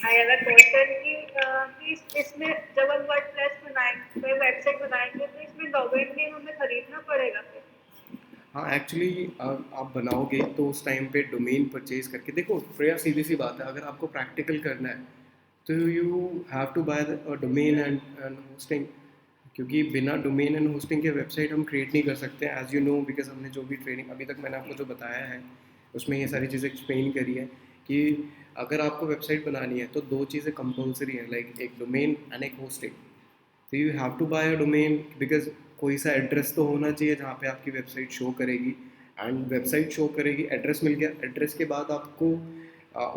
अगर क्वेश्चन कि इसमें जब हम वर्डप्रेस बनाएंगे, वेबसाइट बनाएंगे, तो इसमें डोमेन नेम हमें खरीदना पड़ेगा फिर? हाँ एक्चुअली आप बनाओगे तो उस टाइम पे डोमेन परचेज करके देखो, प्रिया सीधी सी बात है, अगर आपको प्रैक्टिकल करना है तो you have to buy domain and hosting, क्योंकि बिना डोमेन एंड होस्टिंग के वेबसाइट हम क्रिएट नहीं कर सकते एज यू नो, बिकॉज हमने जो भी ट्रेनिंग अभी तक मैंने आपको जो बताया है उसमें ये सारी चीज़ें एक्सप्लेन करी है कि अगर आपको वेबसाइट बनानी है तो दो चीज़ें कंपलसरी हैं, लाइक एक डोमेन एंड एक होस्टिंग। तो you have to buy a domain because कोई सा एड्रेस तो होना चाहिए जहाँ पे आपकी वेबसाइट शो करेगी, एंड वेबसाइट शो करेगी, एड्रेस मिल गया, एड्रेस के बाद आपको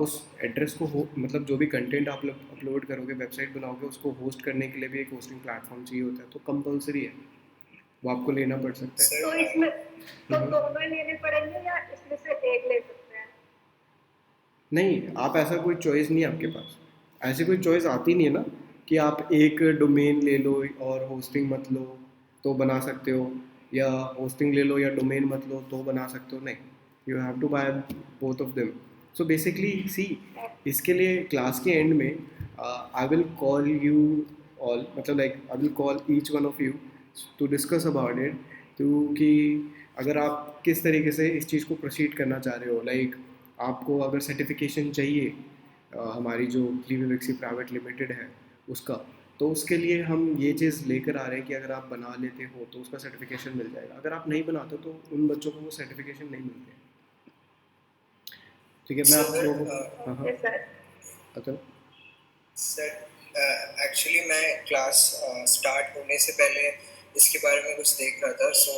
उस एड्रेस को मतलब जो भी कंटेंट आप अपलोड करोगे, वेबसाइट बनाओगे, उसको होस्ट करने के लिए भी एक होस्टिंग प्लेटफॉर्म चाहिए होता है, तो कंपलसरी है, वो आपको लेना पड़ सकता है। तो इसमें तो दोनों ही लेने पड़ेंगे या इसमें से एक ले सकते हैं? नहीं, आप ऐसा कोई चॉइस नहीं है आपके पास, ऐसी कोई चॉइस आती नहीं है ना कि आप एक डोमेन ले लो और होस्टिंग मत लो तो बना सकते हो, या होस्टिंग ले लो या डोमेन मत लो तो बना सकते हो, नहीं, you have to buy both of them. So basically see, इसके लिए क्लास के एंड में I will call you all, मतलब like I will call each one of you to discuss about it, तो कि अगर आप किस तरीके से इस चीज़ को प्रोसीड करना चाह रहे हो, लाइक आपको अगर सर्टिफिकेशन चाहिए हमारी जो लिविवेक्सी प्राइवेट लिमिटेड है उसका, तो उसके लिए हम ये चीज़ लेकर आ रहे हैं कि अगर आप बना लेते हो तो उसका सर्टिफिकेशन मिल जाएगा, अगर आप नहीं बनाते तो उन बच्चों को वो सर्टिफिकेशन नहीं मिलते। ठीक है, मैं आप सर लोगों को, हाँ हाँ, ओके सर। अच्छा, सर एक्चुअली मैं क्लास स्टार्ट होने से पहले इसके बारे में कुछ देख रहा था, सो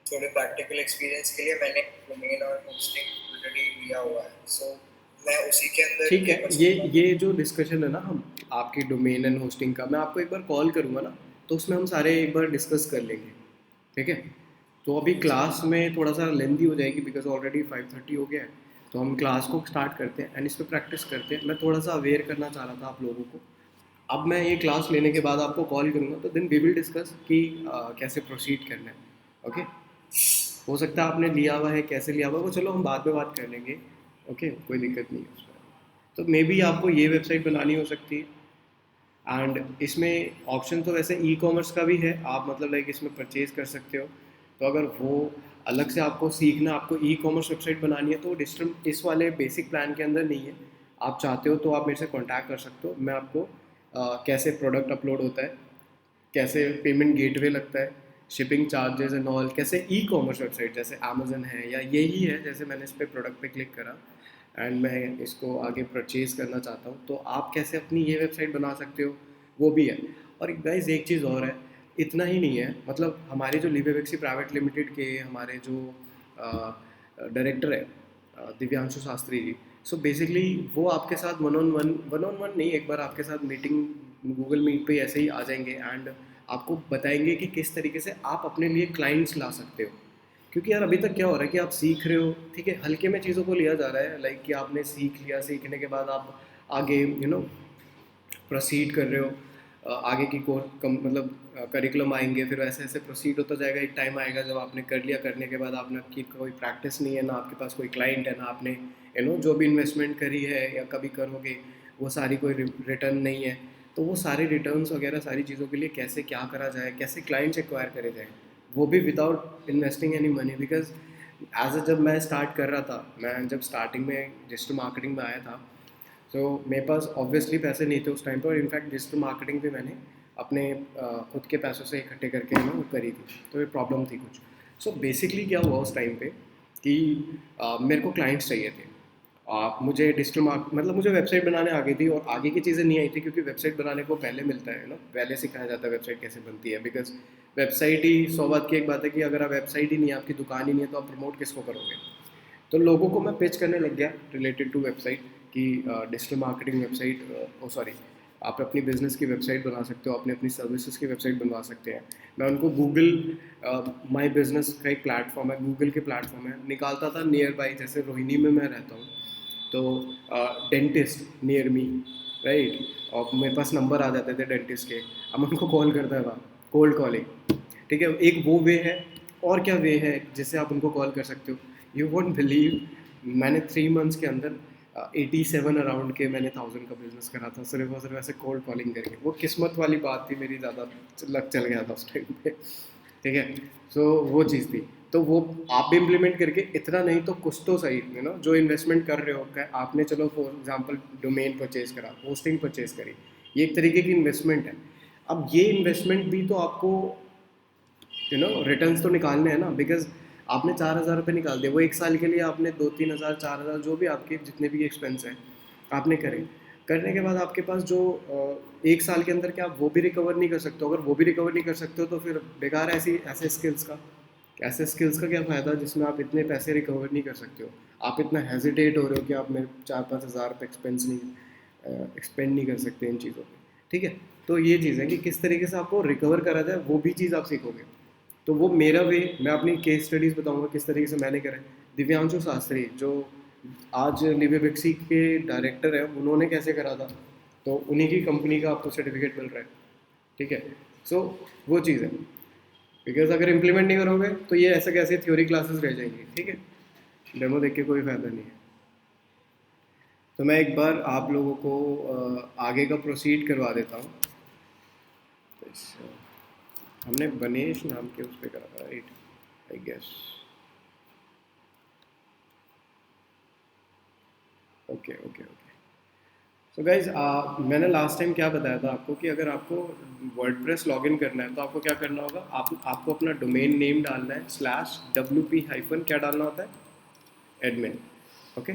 थोड़े प्रैक्टिकल एक्सपीरियंस के लिए मैंने डोमेन और होस्टिंग ऑलरेडी लिया हुआ है, सो मैं उसी के अंदर ठीक है, ये कर ये सकता हूँ। ये जो डिस्कशन है ना हम आपकी डोमेन एंड होस्टिंग का, मैं आपको एक बार कॉल करूँगा ना, तो उसमें हम सारे एक बार डिस्कस कर लेंगे। ठीक है, तो अभी क्लास में थोड़ा सा लेंदी हो जाएगी बिकॉज ऑलरेडी 5:30 हो गया है, तो हम क्लास को स्टार्ट करते हैं एंड इस पर प्रैक्टिस करते हैं। मैं थोड़ा सा अवेयर करना चाह रहा था आप लोगों को, अब मैं ये क्लास लेने के बाद आपको कॉल करूँगा, तो देन वी विल डिस्कस कि कैसे प्रोसीड करना है। ओके, हो सकता है आपने लिया हुआ है, कैसे लिया हुआ है वो चलो हम बाद में बात कर लेंगे। ओके, कोई दिक्कत नहीं है उसमें। तो मे बी आपको ये वेबसाइट बनानी हो सकती है, एंड इसमें ऑप्शन तो वैसे ई कॉमर्स का भी है, आप मतलब लाइक इसमें परचेज कर सकते हो। तो अगर वो अलग से आपको सीखना, आपको ई कॉमर्स वेबसाइट बनानी है तो डिस्ट्रिम इस वाले बेसिक प्लान के अंदर नहीं है। आप चाहते हो तो आप मेरे से कांटेक्ट कर सकते हो, मैं आपको कैसे प्रोडक्ट अपलोड होता है, कैसे पेमेंट गेटवे लगता है, शिपिंग चार्जेस एंड ऑल, कैसे ई कॉमर्स वेबसाइट जैसे अमेजन है या यही है, जैसे मैंने इस पर प्रोडक्ट पे क्लिक करा एंड मैं इसको आगे परचेज़ करना चाहता हूँ, तो आप कैसे अपनी ये वेबसाइट बना सकते हो, वो भी है। और गाइस एक चीज़ और है, इतना ही नहीं है, मतलब हमारे जो लिविवेक्सी प्राइवेट लिमिटेड के हमारे जो डायरेक्टर है दिव्यांशु शास्त्री जी, सो बेसिकली वो आपके साथ वन ऑन वन नहीं, एक बार आपके साथ मीटिंग गूगल मीट पे ऐसे ही आ जाएंगे एंड आपको बताएंगे कि किस तरीके से आप अपने लिए क्लाइंट्स ला सकते हो। क्योंकि यार अभी तक क्या हो रहा है कि आप सीख रहे हो, ठीक है, हल्के में चीज़ों को लिया जा रहा है, लाइक कि आपने सीख लिया, सीखने के बाद आप आगे प्रोसीड कर रहे हो, आगे की कोर्स कम मतलब करिकुलम आएंगे, फिर ऐसे ऐसे प्रोसीड होता जाएगा, एक टाइम आएगा जब आपने कर लिया, करने के बाद आपने की कोई प्रैक्टिस नहीं है ना, आपके पास कोई क्लाइंट है ना, आपने जो भी इन्वेस्टमेंट करी है या कभी करोगे वो सारी कोई रिटर्न नहीं है, तो वो सारे रिटर्न्स वगैरह सारी चीज़ों के लिए कैसे क्या करा जाए, कैसे क्लाइंट्स एक्वायर करे जाए, वो भी without investing any money. Because जब मैं स्टार्ट कर रहा था, मैं जब स्टार्टिंग में डिजिटल मार्केटिंग में आया था, तो मेरे पास ऑब्वियसली पैसे नहीं थे उस टाइम पर, और इनफैक्ट डिजिटल मार्केटिंग भी मैंने अपने खुद के पैसों से इकट्ठे करके वो करी थी, तो ये प्रॉब्लम थी कुछ। सो बेसिकली क्या हुआ उस टाइम पे कि मेरे को क्लाइंट्स चाहिए थे, मुझे डिजिटल मार्क मतलब मुझे वेबसाइट बनाने आ गई थी और आगे की चीज़ें नहीं आई थी, क्योंकि वेबसाइट बनाने को पहले मिलता है ना, पहले सिखाया जाता है वेबसाइट कैसे बनती है, बिकॉज वेबसाइट ही 100 बात की एक बात है कि अगर आप वेबसाइट ही नहीं है, आपकी दुकान ही नहीं है, तो आप प्रमोट किसको करोगे। तो लोगों को मैं पिच करने लग गया रिलेटेड टू वेबसाइट कि डिजिटल मार्केटिंग वेबसाइट, ओ सॉरी, आप अपनी बिजनेस की वेबसाइट बना सकते हो, अपनी अपनी सर्विसेज की वेबसाइट बनवा सकते हैं। मैं उनको गूगल माई बिजनेस का एक प्लेटफॉर्म है, गूगल के प्लेटफॉर्म है, निकालता था नियर बाई, जैसे रोहिणी में मैं रहता हूँ तो डेंटिस्ट नियर मी, राइट, और मेरे पास नंबर आ जाते थे डेंटिस्ट के, अब मैं उनको कॉल करता था, कोल्ड कॉलिंग। ठीक है, एक वो वे है, और क्या वे है जिससे आप उनको कॉल कर सकते हो, यू वोंट बिलीव, मैंने 3 मंथ्स के अंदर 87 अराउंड के मैंने 1000 का बिजनेस करा था सिर्फ और सिर्फ ऐसे कोल्ड कॉलिंग करके। वो किस्मत वाली बात थी मेरी, ज़्यादा लक चल गया था उस टाइम पे, ठीक है। सो वो चीज़ थी, तो वो आप भी इम्प्लीमेंट करके, इतना नहीं तो कुछ तो सही, यू नो, जो इन्वेस्टमेंट कर रहे हो आपने, चलो फॉर एग्जांपल डोमेन परचेज करा, होस्टिंग परचेज करी, ये एक तरीके की इन्वेस्टमेंट है। अब ये इन्वेस्टमेंट भी तो आपको यू नो रिटर्न्स तो निकालने हैं ना, बिकॉज आपने 4000 रुपये निकाल दिए, वो एक साल के लिए आपने 2-3 हज़ार 4000 जो भी आपके जितने भी एक्सपेंस हैं आपने करे, करने के बाद आपके पास जो एक साल के अंदर क्या आप वो भी रिकवर नहीं कर सकते हो? अगर वो भी रिकवर नहीं कर सकते हो तो फिर बेकार है ऐसे स्किल्स का क्या फ़ायदा जिसमें आप इतने पैसे रिकवर नहीं कर सकते हो? आप इतना हेजिटेट हो रहे हो कि आप मेरे 4-5 हज़ार रुपये एक्सपेंड नहीं कर सकते इन चीज़ों पे, ठीक है। तो ये चीज़ है कि किस तरीके से आपको रिकवर करा जाए, वो भी चीज़ आप सीखोगे। तो वो मेरा वे, मैं अपनी केस स्टडीज़ बताऊंगा किस तरीके से मैंने करा है। दिव्यांशु शास्त्री जो आज लिवेबिक्सी के डायरेक्टर है, उन्होंने कैसे करा था, तो उन्हीं की कंपनी का आपको सर्टिफिकेट मिल रहा है, ठीक है। सो वो चीज़ है, बिकॉज अगर इम्प्लीमेंट नहीं करोगे तो ये ऐसे कैसे थ्योरी क्लासेस रह जाएंगी, ठीक है, डेमो देख के कोई फ़ायदा नहीं है। तो मैं एक बार आप लोगों को आगे का प्रोसीड करवा देता हूँ। हमने बनेश नाम के उस पर करा था, right, I guess. Okay okay okay. So guys, मैंने लास्ट टाइम क्या बताया था आपको कि अगर आपको वर्डप्रेस लॉगिन करना है तो आपको क्या करना होगा, आपको अपना डोमेन नेम डालना है /wp- क्या डालना होता है, एडमिन, ओके।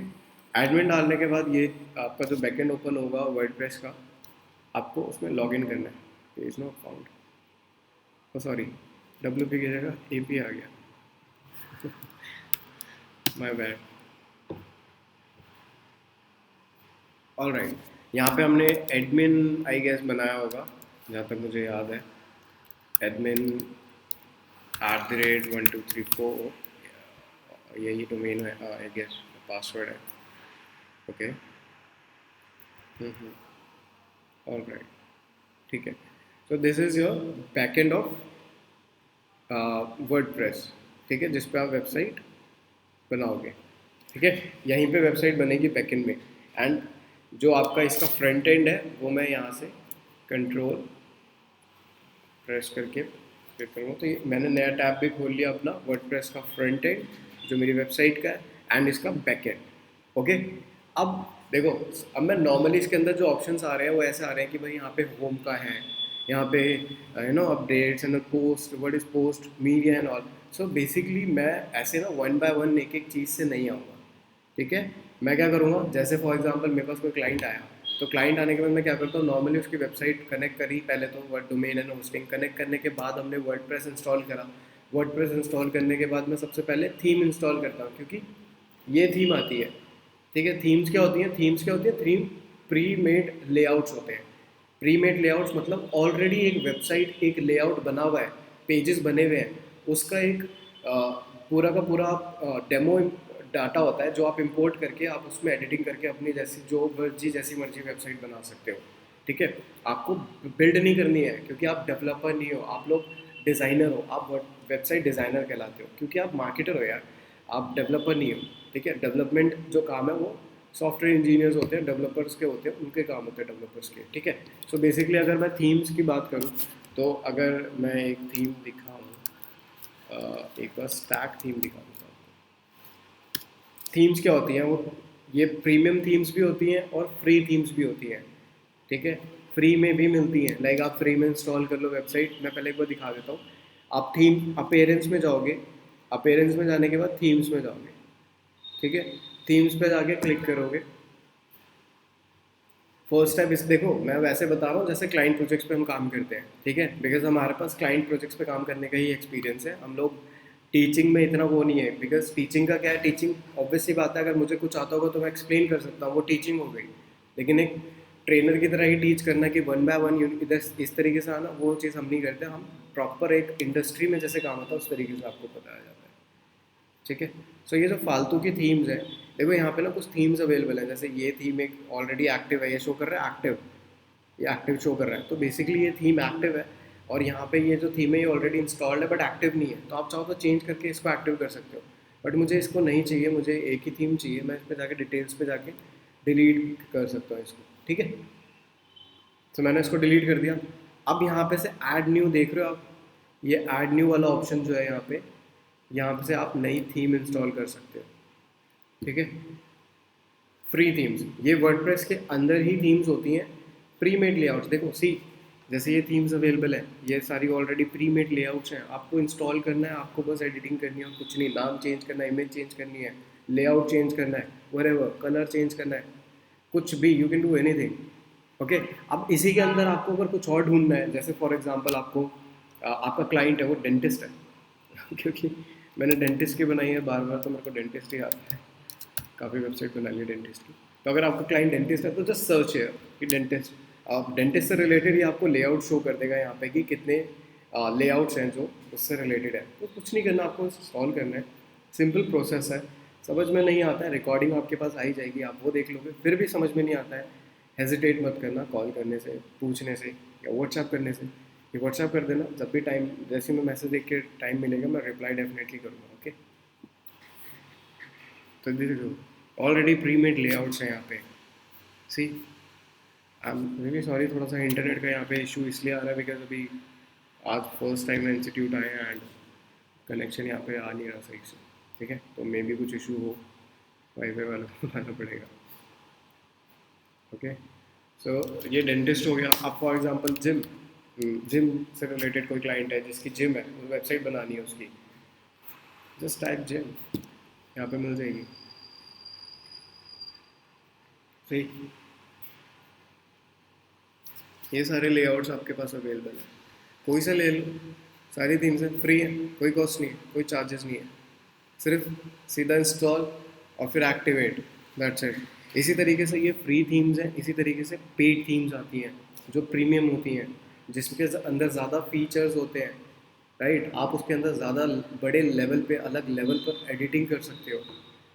एडमिन डालने के बाद ये आपका जो बैकएंड ओपन होगा वर्डप्रेस का, आपको उसमें लॉगिन करना है। Page not found, sorry, WP की जगह AP आ गया, माय बैड। ऑल राइट, यहाँ पे हमने एडमिन आई गेस बनाया होगा जहाँ तक मुझे याद है, एडमिन @1234, यही डोमेन है आई गेस, पासवर्ड है, ओके। ऑल राइट, ठीक है। So this is your backend of WordPress, ठीक है, जिस पे आप वेबसाइट बनाओगे, ठीक है। यहीं पे वेबसाइट बनेगी बैकएंड में, एंड जो आपका इसका फ्रंट एंड है वो मैं यहाँ से कंट्रोल प्रेस करके क्लिक करूँगा, तो ये मैंने नया टैब भी खोल लिया अपना, वर्डप्रेस का फ्रंट एंड जो मेरी वेबसाइट का है, एंड इसका बैक एंड, ओके। अब देखो, अब मैं नॉर्मली इसके अंदर जो ऑप्शंस आ रहे हैं वो ऐसे आ रहे हैं कि भाई यहाँ पे होम का है, यहाँ पे you know updates and post, what is post, media and all. So basically मैं ऐसे ना 1 बाय 1 एक एक चीज़ से नहीं आऊँगा, ठीक है। मैं क्या करूँगा, जैसे फॉर एग्जांपल मेरे पास कोई क्लाइंट आया, तो क्लाइंट आने के बाद मैं क्या करता हूँ, नॉर्मली उसकी वेबसाइट कनेक्ट करी पहले, तो word domain and hosting connect करने के बाद हमने वर्डप्रेस इंस्टॉल करा। वर्डप्रेस इंस्टॉल करने के बाद मैं सबसे पहले थीम इंस्टॉल करता हूँ, क्योंकि ये थीम आती है, ठीक है। थीम्स क्या होती हैं, थीम प्री मेड लेआउट्स होते हैं। प्री मेड लेआउट्स मतलब ऑलरेडी एक वेबसाइट, एक लेआउट बना हुआ है, पेजेस बने हुए हैं, उसका एक पूरा का पूरा डेमो डाटा होता है जो आप इंपोर्ट करके आप उसमें एडिटिंग करके अपनी जैसी मर्जी वेबसाइट बना सकते हो, ठीक है। आपको बिल्ड नहीं करनी है, क्योंकि आप डेवलपर नहीं हो, आप लोग डिज़ाइनर हो, आप वेबसाइट डिज़ाइनर कहलाते हो, क्योंकि आप मार्केटर हो यार, आप डेवलपर नहीं हो, ठीक है। डेवलपमेंट जो काम है वो सॉफ्टवेयर इंजीनियर्स होते हैं, डेवलपर्स के होते हैं, उनके काम होते हैं डेवलपर्स के, ठीक है। सो बेसिकली अगर मैं थीम्स की बात करूँ, तो अगर मैं एक थीम दिखाऊँ, एक बार स्टैक थीम दिखाऊँ, थीम्स क्या होती हैं, वो ये प्रीमियम थीम्स भी होती हैं और फ्री थीम्स भी होती हैं, ठीक है। फ्री में भी मिलती हैं, लाइक आप फ्री में इंस्टॉल कर लो वेबसाइट। मैं पहले एक बार दिखा देता हूँ। आप थीम अपेरेंस में जाओगे, अपेरेंस में जाने के बाद थीम्स में जाओगे, ठीक है। थीम्स पे जाके क्लिक करोगे, फर्स्ट स्टेप इस देखो, मैं वैसे बता रहा हूँ जैसे क्लाइंट प्रोजेक्ट्स पे हम काम करते हैं, ठीक है, बिकॉज हमारे पास क्लाइंट प्रोजेक्ट्स पे काम करने का ही एक्सपीरियंस है। हम लोग टीचिंग में इतना वो नहीं है, बिकॉज टीचिंग का क्या है, टीचिंग ऑब्वियसली बात है, अगर मुझे कुछ आता होगा तो मैं एक्सप्लेन कर सकता हूँ, वो टीचिंग हो गई। लेकिन एक ट्रेनर की तरह ही टीच करना कि 1 बाय 1 इधर इस तरीके से आना, वो चीज़ हम नहीं करते। हम प्रॉपर एक इंडस्ट्री में जैसे काम होता है उस तरीके से आपको बताया जाता है, ठीक है। सो ये जो फालतू की थीम्स है, देखो यहाँ पे ना कुछ थीम्स अवेलेबल है, जैसे ये थीम एक ऑलरेडी एक्टिव है, ये शो कर रहा है एक्टिव, ये एक्टिव शो कर रहा है, तो बेसिकली ये थीम एक्टिव है। और यहाँ पे ये जो थीम है ये ऑलरेडी इंस्टॉल्ड है बट एक्टिव नहीं है, तो आप चाहो तो चेंज करके इसको एक्टिव कर सकते हो। बट मुझे इसको नहीं चाहिए, मुझे एक ही थीम चाहिए। मैं इस पर जाके डिटेल्स पे जाके डिलीट कर सकता हूँ इसको, ठीक है। तो मैंने इसको डिलीट कर दिया। अब यहाँ पे से ऐड न्यू देख रहे हो आप, ये ऐड न्यू वाला ऑप्शन जो है यहाँ पे से आप नई थीम इंस्टॉल कर सकते हो, ठीक है। फ्री थीम्स, ये वर्डप्रेस के अंदर ही थीम्स होती हैं, प्री मेड लेआउट्स। देखो सी, जैसे ये थीम्स अवेलेबल है, ये सारी ऑलरेडी प्री मेड लेआउट्स हैं, आपको इंस्टॉल करना है, आपको बस एडिटिंग करनी है और कुछ नहीं। नाम चेंज करना है, इमेज चेंज करनी है, लेआउट चेंज करना है, व्हाटएवर, कलर चेंज करना है, कुछ भी, you can do anything. Okay, अब इसी के अंदर आपको अगर कुछ और ढूंढना है, जैसे फॉर एग्जांपल आपको आपका क्लाइंट है वो डेंटिस्ट है क्योंकि मैंने डेंटिस्ट की बनाई है बार बार, तो मेरे को डेंटिस्ट ही आता है, काफ़ी वेबसाइट बना ली है डेंटिस्ट की। तो अगर आपका क्लाइंट डेंटिस्ट है तो जस्ट सर्च है कि डेंटिस्ट, आप डेंटिस्ट से रिलेटेड ही आपको लेआउट शो कर देगा यहाँ पे कि कितने लेआउट्स हैं जो उससे रिलेटेड है। तो कुछ नहीं करना, आपको इंस्टॉल करना है, सिंपल प्रोसेस है। समझ में नहीं आता है, रिकॉर्डिंग आपके पास आई जाएगी, आप वो देख लोगे। फिर भी समझ में नहीं आता है, हेजिटेट मत करना, कॉल करने से, पूछने से, या व्हाट्सएप करने से। ये व्हाट्सएप कर देना, जब भी टाइम, जैसे मैं मैसेज देख के टाइम मिलेगा मैं रिप्लाई डेफिनेटली करूँगा, ओके। तो देखो ऑलरेडी प्री मेड लेआउट्स हैं यहाँ पे, सी। आई एम रियली सॉरी, थोड़ा सा इंटरनेट का यहाँ पे इशू इसलिए आ रहा है बिकॉज अभी आज फर्स्ट टाइम मैं इंस्टीट्यूट आए हैं एंड कनेक्शन यहाँ पे आ नहीं रहा सही से, ठीक है। तो मे भी कुछ इशू हो, वाईफाई वाला को लाना पड़ेगा, ओके। सो ये डेंटिस्ट हो गया। आप फॉर एग्जांपल जिम से रिलेटेड कोई क्लाइंट है जिसकी जिम है, वेबसाइट बनानी है उसकी, जस्ट टाइप जिम, यहाँ पे मिल जाएगी, सही। ये सारे लेआउट्स आपके पास अवेलेबल है, कोई सा ले लो, सारी थीम्स हैं, फ्री है, कोई कॉस्ट नहीं है, कोई चार्जेस नहीं है, सिर्फ सीधा इंस्टॉल और फिर एक्टिवेट, दैट्स इट। इसी तरीके से ये फ्री थीम्स हैं, इसी तरीके से पेड थीम्स आती हैं जो प्रीमियम होती हैं, जिसके अंदर ज़्यादा फीचर्स होते हैं, राइट। आप उसके अंदर ज़्यादा बड़े लेवल पे, अलग लेवल पर एडिटिंग कर सकते हो,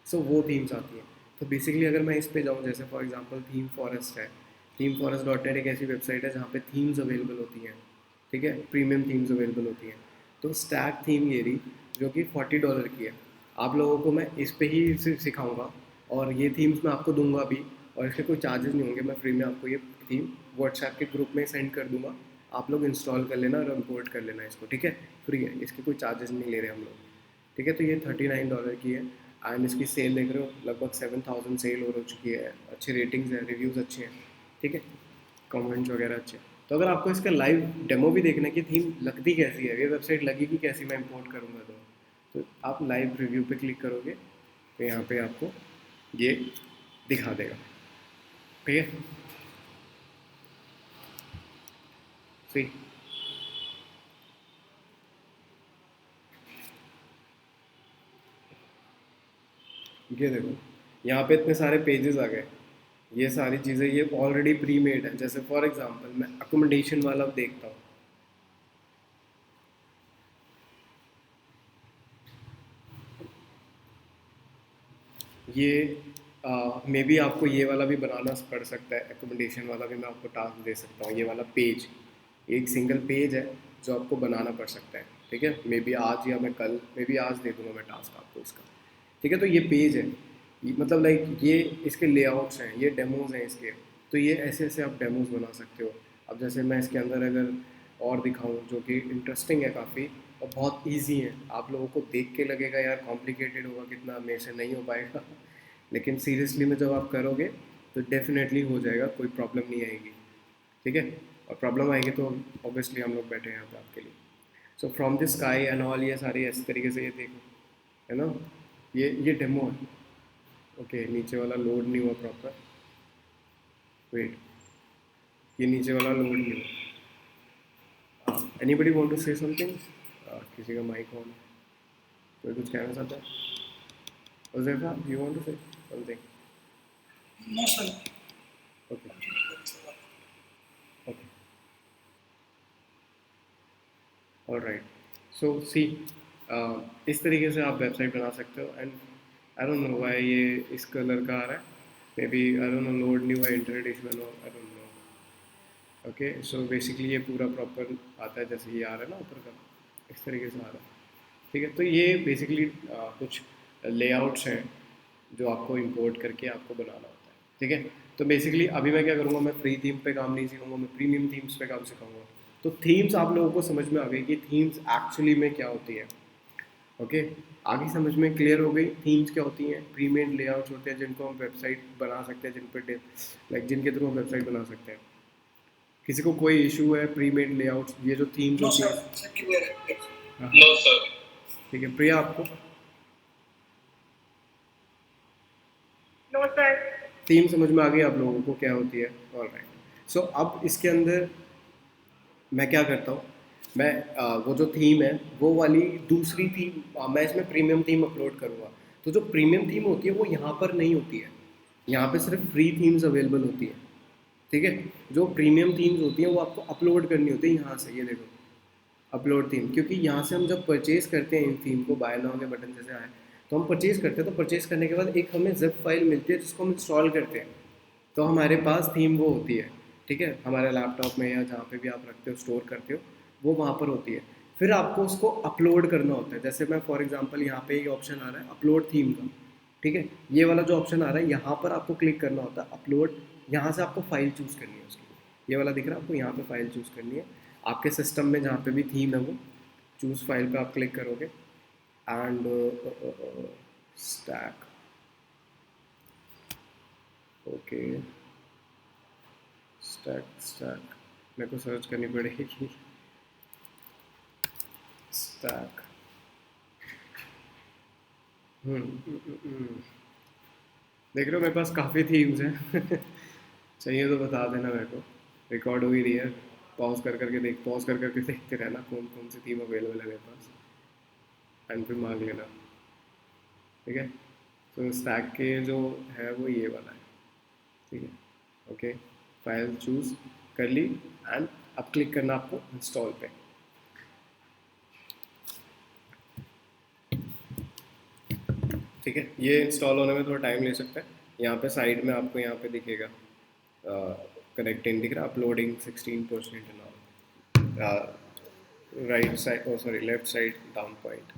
सो वो थीम्स आती हैं। तो बेसिकली अगर मैं इस पे जाऊँ, जैसे फॉर एग्जांपल थीम फॉरेस्ट है, थीम फॉरेस्ट डॉट नेट एक ऐसी वेबसाइट है जहाँ पे थीम्स अवेलेबल होती हैं, ठीक है, प्रीमियम थीम्स अवेलेबल होती हैं। तो स्टैक थीम ये रही जो कि $40 की है। आप लोगों को मैं इस पे ही सिखाऊंगा और ये थीम्स मैं आपको दूंगा भी, और इसके कोई चार्जेस नहीं होंगे, मैं फ्री में आपको ये थीम व्हाट्सएप के ग्रुप में सेंड कर दूंगा, आप लोग इंस्टॉल कर लेना और इम्पोर्ट कर लेना इसको, ठीक है। फ्री है, इसके कोई चार्जेस नहीं ले रहे हम लोग, ठीक है। तो ये $39 की है एंड इसकी सेल देख रहे हो, लगभग 7,000 सेल हो चुकी है, अच्छी रेटिंग्स हैं, रिव्यूज़ अच्छे हैं, ठीक है, कमेंट्स वगैरह अच्छे हैं। तो अगर आपको इसका लाइव डेमो भी देखना है कि थीम लगती कैसी है, ये वेबसाइट लगेगी कैसी, मैं इंपोर्ट करूँगा तो आप लाइव रिव्यू पे क्लिक करोगे तो यहाँ पे आपको ये दिखा देगा, ठीक है। सही, ये देखो यहाँ पे इतने सारे पेजेस आ गए, ये सारी चीज़ें ये ऑलरेडी प्री मेड है। जैसे फॉर एग्जांपल मैं अकोमोडेशन वाला देखता हूँ, ये मे बी आपको ये वाला भी बनाना पड़ सकता है, एकोमोडेशन वाला भी मैं आपको टास्क दे सकता हूँ। ये वाला पेज, एक सिंगल पेज है जो आपको बनाना पड़ सकता है, ठीक है। मे बी आज या मैं कल, मे बी आज दे दूँगा मैं टास्क आपको इसका, ठीक है। तो ये पेज है, मतलब लाइक ये इसके लेआउट्स हैं, ये डेमोज हैं इसके। तो ये ऐसे ऐसे आप डेमोज बना सकते हो। अब जैसे मैं इसके अंदर अगर और दिखाऊं जो कि इंटरेस्टिंग है काफ़ी और बहुत इजी है, आप लोगों को देख के लगेगा यार कॉम्प्लिकेटेड होगा कितना, मेरे से नहीं हो पाएगा लेकिन सीरियसली में जब आप करोगे तो डेफिनेटली हो जाएगा, कोई प्रॉब्लम नहीं आएगी, ठीक है। और प्रॉब्लम आएगी तो ऑब्वियसली हम लोग बैठे हैं यहाँ पे आपके लिए। So from the sky and all, ये सारी ऐसे तरीके से, ये देखो, है ना, ये डेमो है, ओके। नीचे वाला लोड नहीं हुआ प्रॉपर, वेट, ये नीचे वाला लोड नहीं हुआ। Anybody want to say something, किसी का माइक ऑन है, कोई कुछ कहना चाहता है? Uzefa, you want to say something? No, sir. Okay. Okay. All right. So see, इस तरीके से आप वेबसाइट बना सकते हो and I don't know why ये इस कलर का आ रहा है, maybe I don't know, load नहीं हुआ, इंटरनेट इशू है, I don't know. Okay, so basically ये पूरा प्रॉपर आता है जैसे ये आ रहा है ना ऊपर का, इस तरीके से आ रहा है, ठीक है। तो ये बेसिकली कुछ लेआउट्स हैं जो आपको इंपोर्ट करके आपको बनाना होता है। ठीक है। तो बेसिकली अभी मैं क्या करूँगा, मैं फ्री थीम पे काम नहीं सिखाऊंगा, मैं प्रीमियम थीम्स पे काम सिखाऊंगा। तो थीम्स आप लोगों को समझ में आ गई कि थीम्स एक्चुअली में क्या होती है। ओके, आगे समझ में क्लियर हो गई थीम्स क्या होती हैं। प्रीमेड लेआउट्स होते हैं जिनको हम वेबसाइट बना सकते हैं, जिन पर लाइक जिनके थ्रू हम वेबसाइट बना सकते हैं। किसी को कोई इशू है प्रीमेड लेआउट्स, ये जो थीम्स नो होती सर, है। सब क्लियर है। हाँ हाँ, नो सर। ठीक है प्रिया, आपको नो सर। थीम समझ में आ गई आप लोगों को क्या होती है। ऑलराइट, सो अब इसके अंदर मैं क्या करता हूँ, मैं वो जो थीम है वो वाली दूसरी थीम मैं इसमें प्रीमियम थीम अपलोड करूँगा। तो जो प्रीमियम थीम होती है वो यहाँ पर नहीं होती है, यहाँ पे सिर्फ फ्री थीम्स अवेलेबल होती है। ठीक है, जो प्रीमियम थीम्स होती हैं वो आपको अपलोड करनी होती है यहाँ से, ये देखो अपलोड थीम। क्योंकि यहाँ से हम जब परचेज़ करते हैं इन थीम को, बाय नाउ के बटन जैसे आए, तो हम परचेज़ करते हैं, तो परचेज़ करने के बाद एक हमें जिप फाइल मिलती है जिसको हम इंस्टॉल करते हैं। तो हमारे पास थीम वो होती है, ठीक है, हमारे लैपटॉप में या जहाँ पे भी आप रखते हो स्टोर करते हो, वो वहाँ पर होती है। फिर आपको उसको अपलोड करना होता है। जैसे मैं फॉर एग्जांपल यहाँ पे ये ऑप्शन आ रहा है अपलोड थीम का, ठीक है, ये वाला जो ऑप्शन आ रहा है यहाँ पर आपको क्लिक करना होता है अपलोड। यहाँ से आपको फाइल चूज़ करनी है उसकी, ये वाला दिख रहा है आपको, यहाँ पे फाइल चूज़ करनी है। आपके सिस्टम में जहाँ पे भी थीम है वो चूज़ फाइल पे आप क्लिक करोगे and stack, okay stack stack मेरे को सर्च करनी पड़ेगी स्टैक। देख रहे हो मेरे पास काफ़ी थीम्स हैं चाहिए तो बता देना मेरे को, रिकॉर्ड हो ही रही है। पॉज कर करके देख, पॉज कर करके देखते रहना कौन कौन सी थीम अवेलेबल है मेरे पास, एंड फिर मांग लेना। ठीक है, तो स्टैक के जो है वो ये वाला है। ठीक है, ओके, फाइल चूज़ कर ली एंड अब क्लिक करना आपको इंस्टॉल पे। ठीक है, ये इंस्टॉल होने में थोड़ा टाइम ले सकता है। यहाँ पे साइड में आपको यहाँ पे दिखेगा कनेक्टिंग दिख रहा, uploading 16% and all, right side, oh sorry left side down point.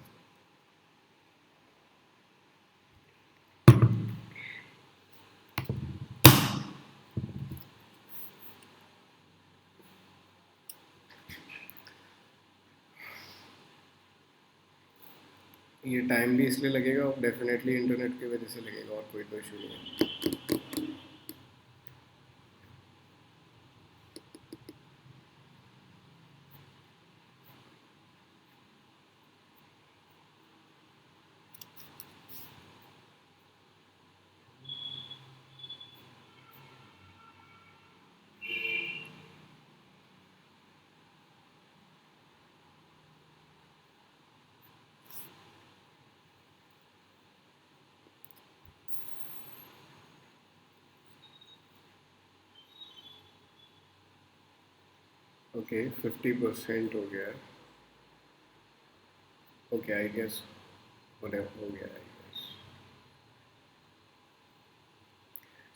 ये टाइम भी इसलिए लगेगा और डेफिनेटली इंटरनेट की वजह से लगेगा, और कोई तो इशू नहीं है। ओके 50% हो गया है। ओके आई गेस हो गया आई गेस।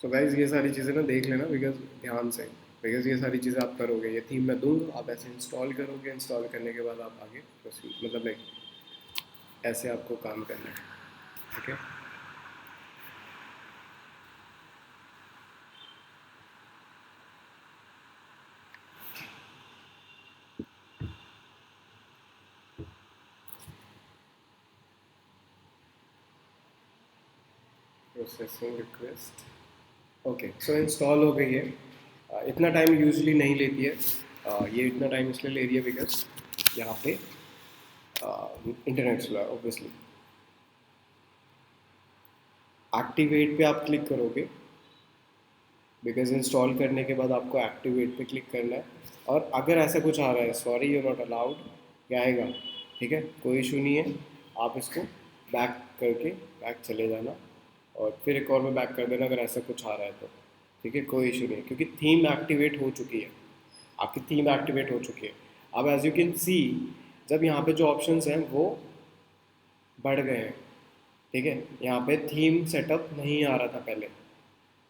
सो गाइज ये सारी चीज़ें ना देख लेना बिकॉज ध्यान से, बिकॉज ये सारी चीज़ें आप करोगे, ये थीम मैं दूंगा, आप ऐसे इंस्टॉल करोगे, इंस्टॉल करने के बाद आप आगे प्रोसीड, मतलब लाइक ऐसे आपको काम करना है। ठीक है, processing request, okay so install हो गई है। इतना टाइम यूजुअली नहीं लेती है, ये इतना टाइम इसलिए ले रही है बिकॉज यहाँ पे इंटरनेट स्लो है ऑब्वियसली। एक्टिवेट पे आप क्लिक करोगे बिकॉज इंस्टॉल करने के बाद आपको एक्टिवेट पे क्लिक करना है। और अगर ऐसा कुछ आ रहा है सॉरी यू नॉट अलाउड, क्या आएगा, ठीक है कोई इशू नहीं है, आप इसको बैक करके बैक चले जाना और फिर एक और में बैक कर देना अगर ऐसा कुछ आ रहा है तो। ठीक है, कोई इशू नहीं है क्योंकि थीम एक्टिवेट हो चुकी है, आपकी थीम एक्टिवेट हो चुकी है। अब एज यू कैन सी जब यहाँ पे जो ऑप्शंस हैं वो बढ़ गए हैं। ठीक है, यहाँ पे थीम सेटअप नहीं आ रहा था पहले,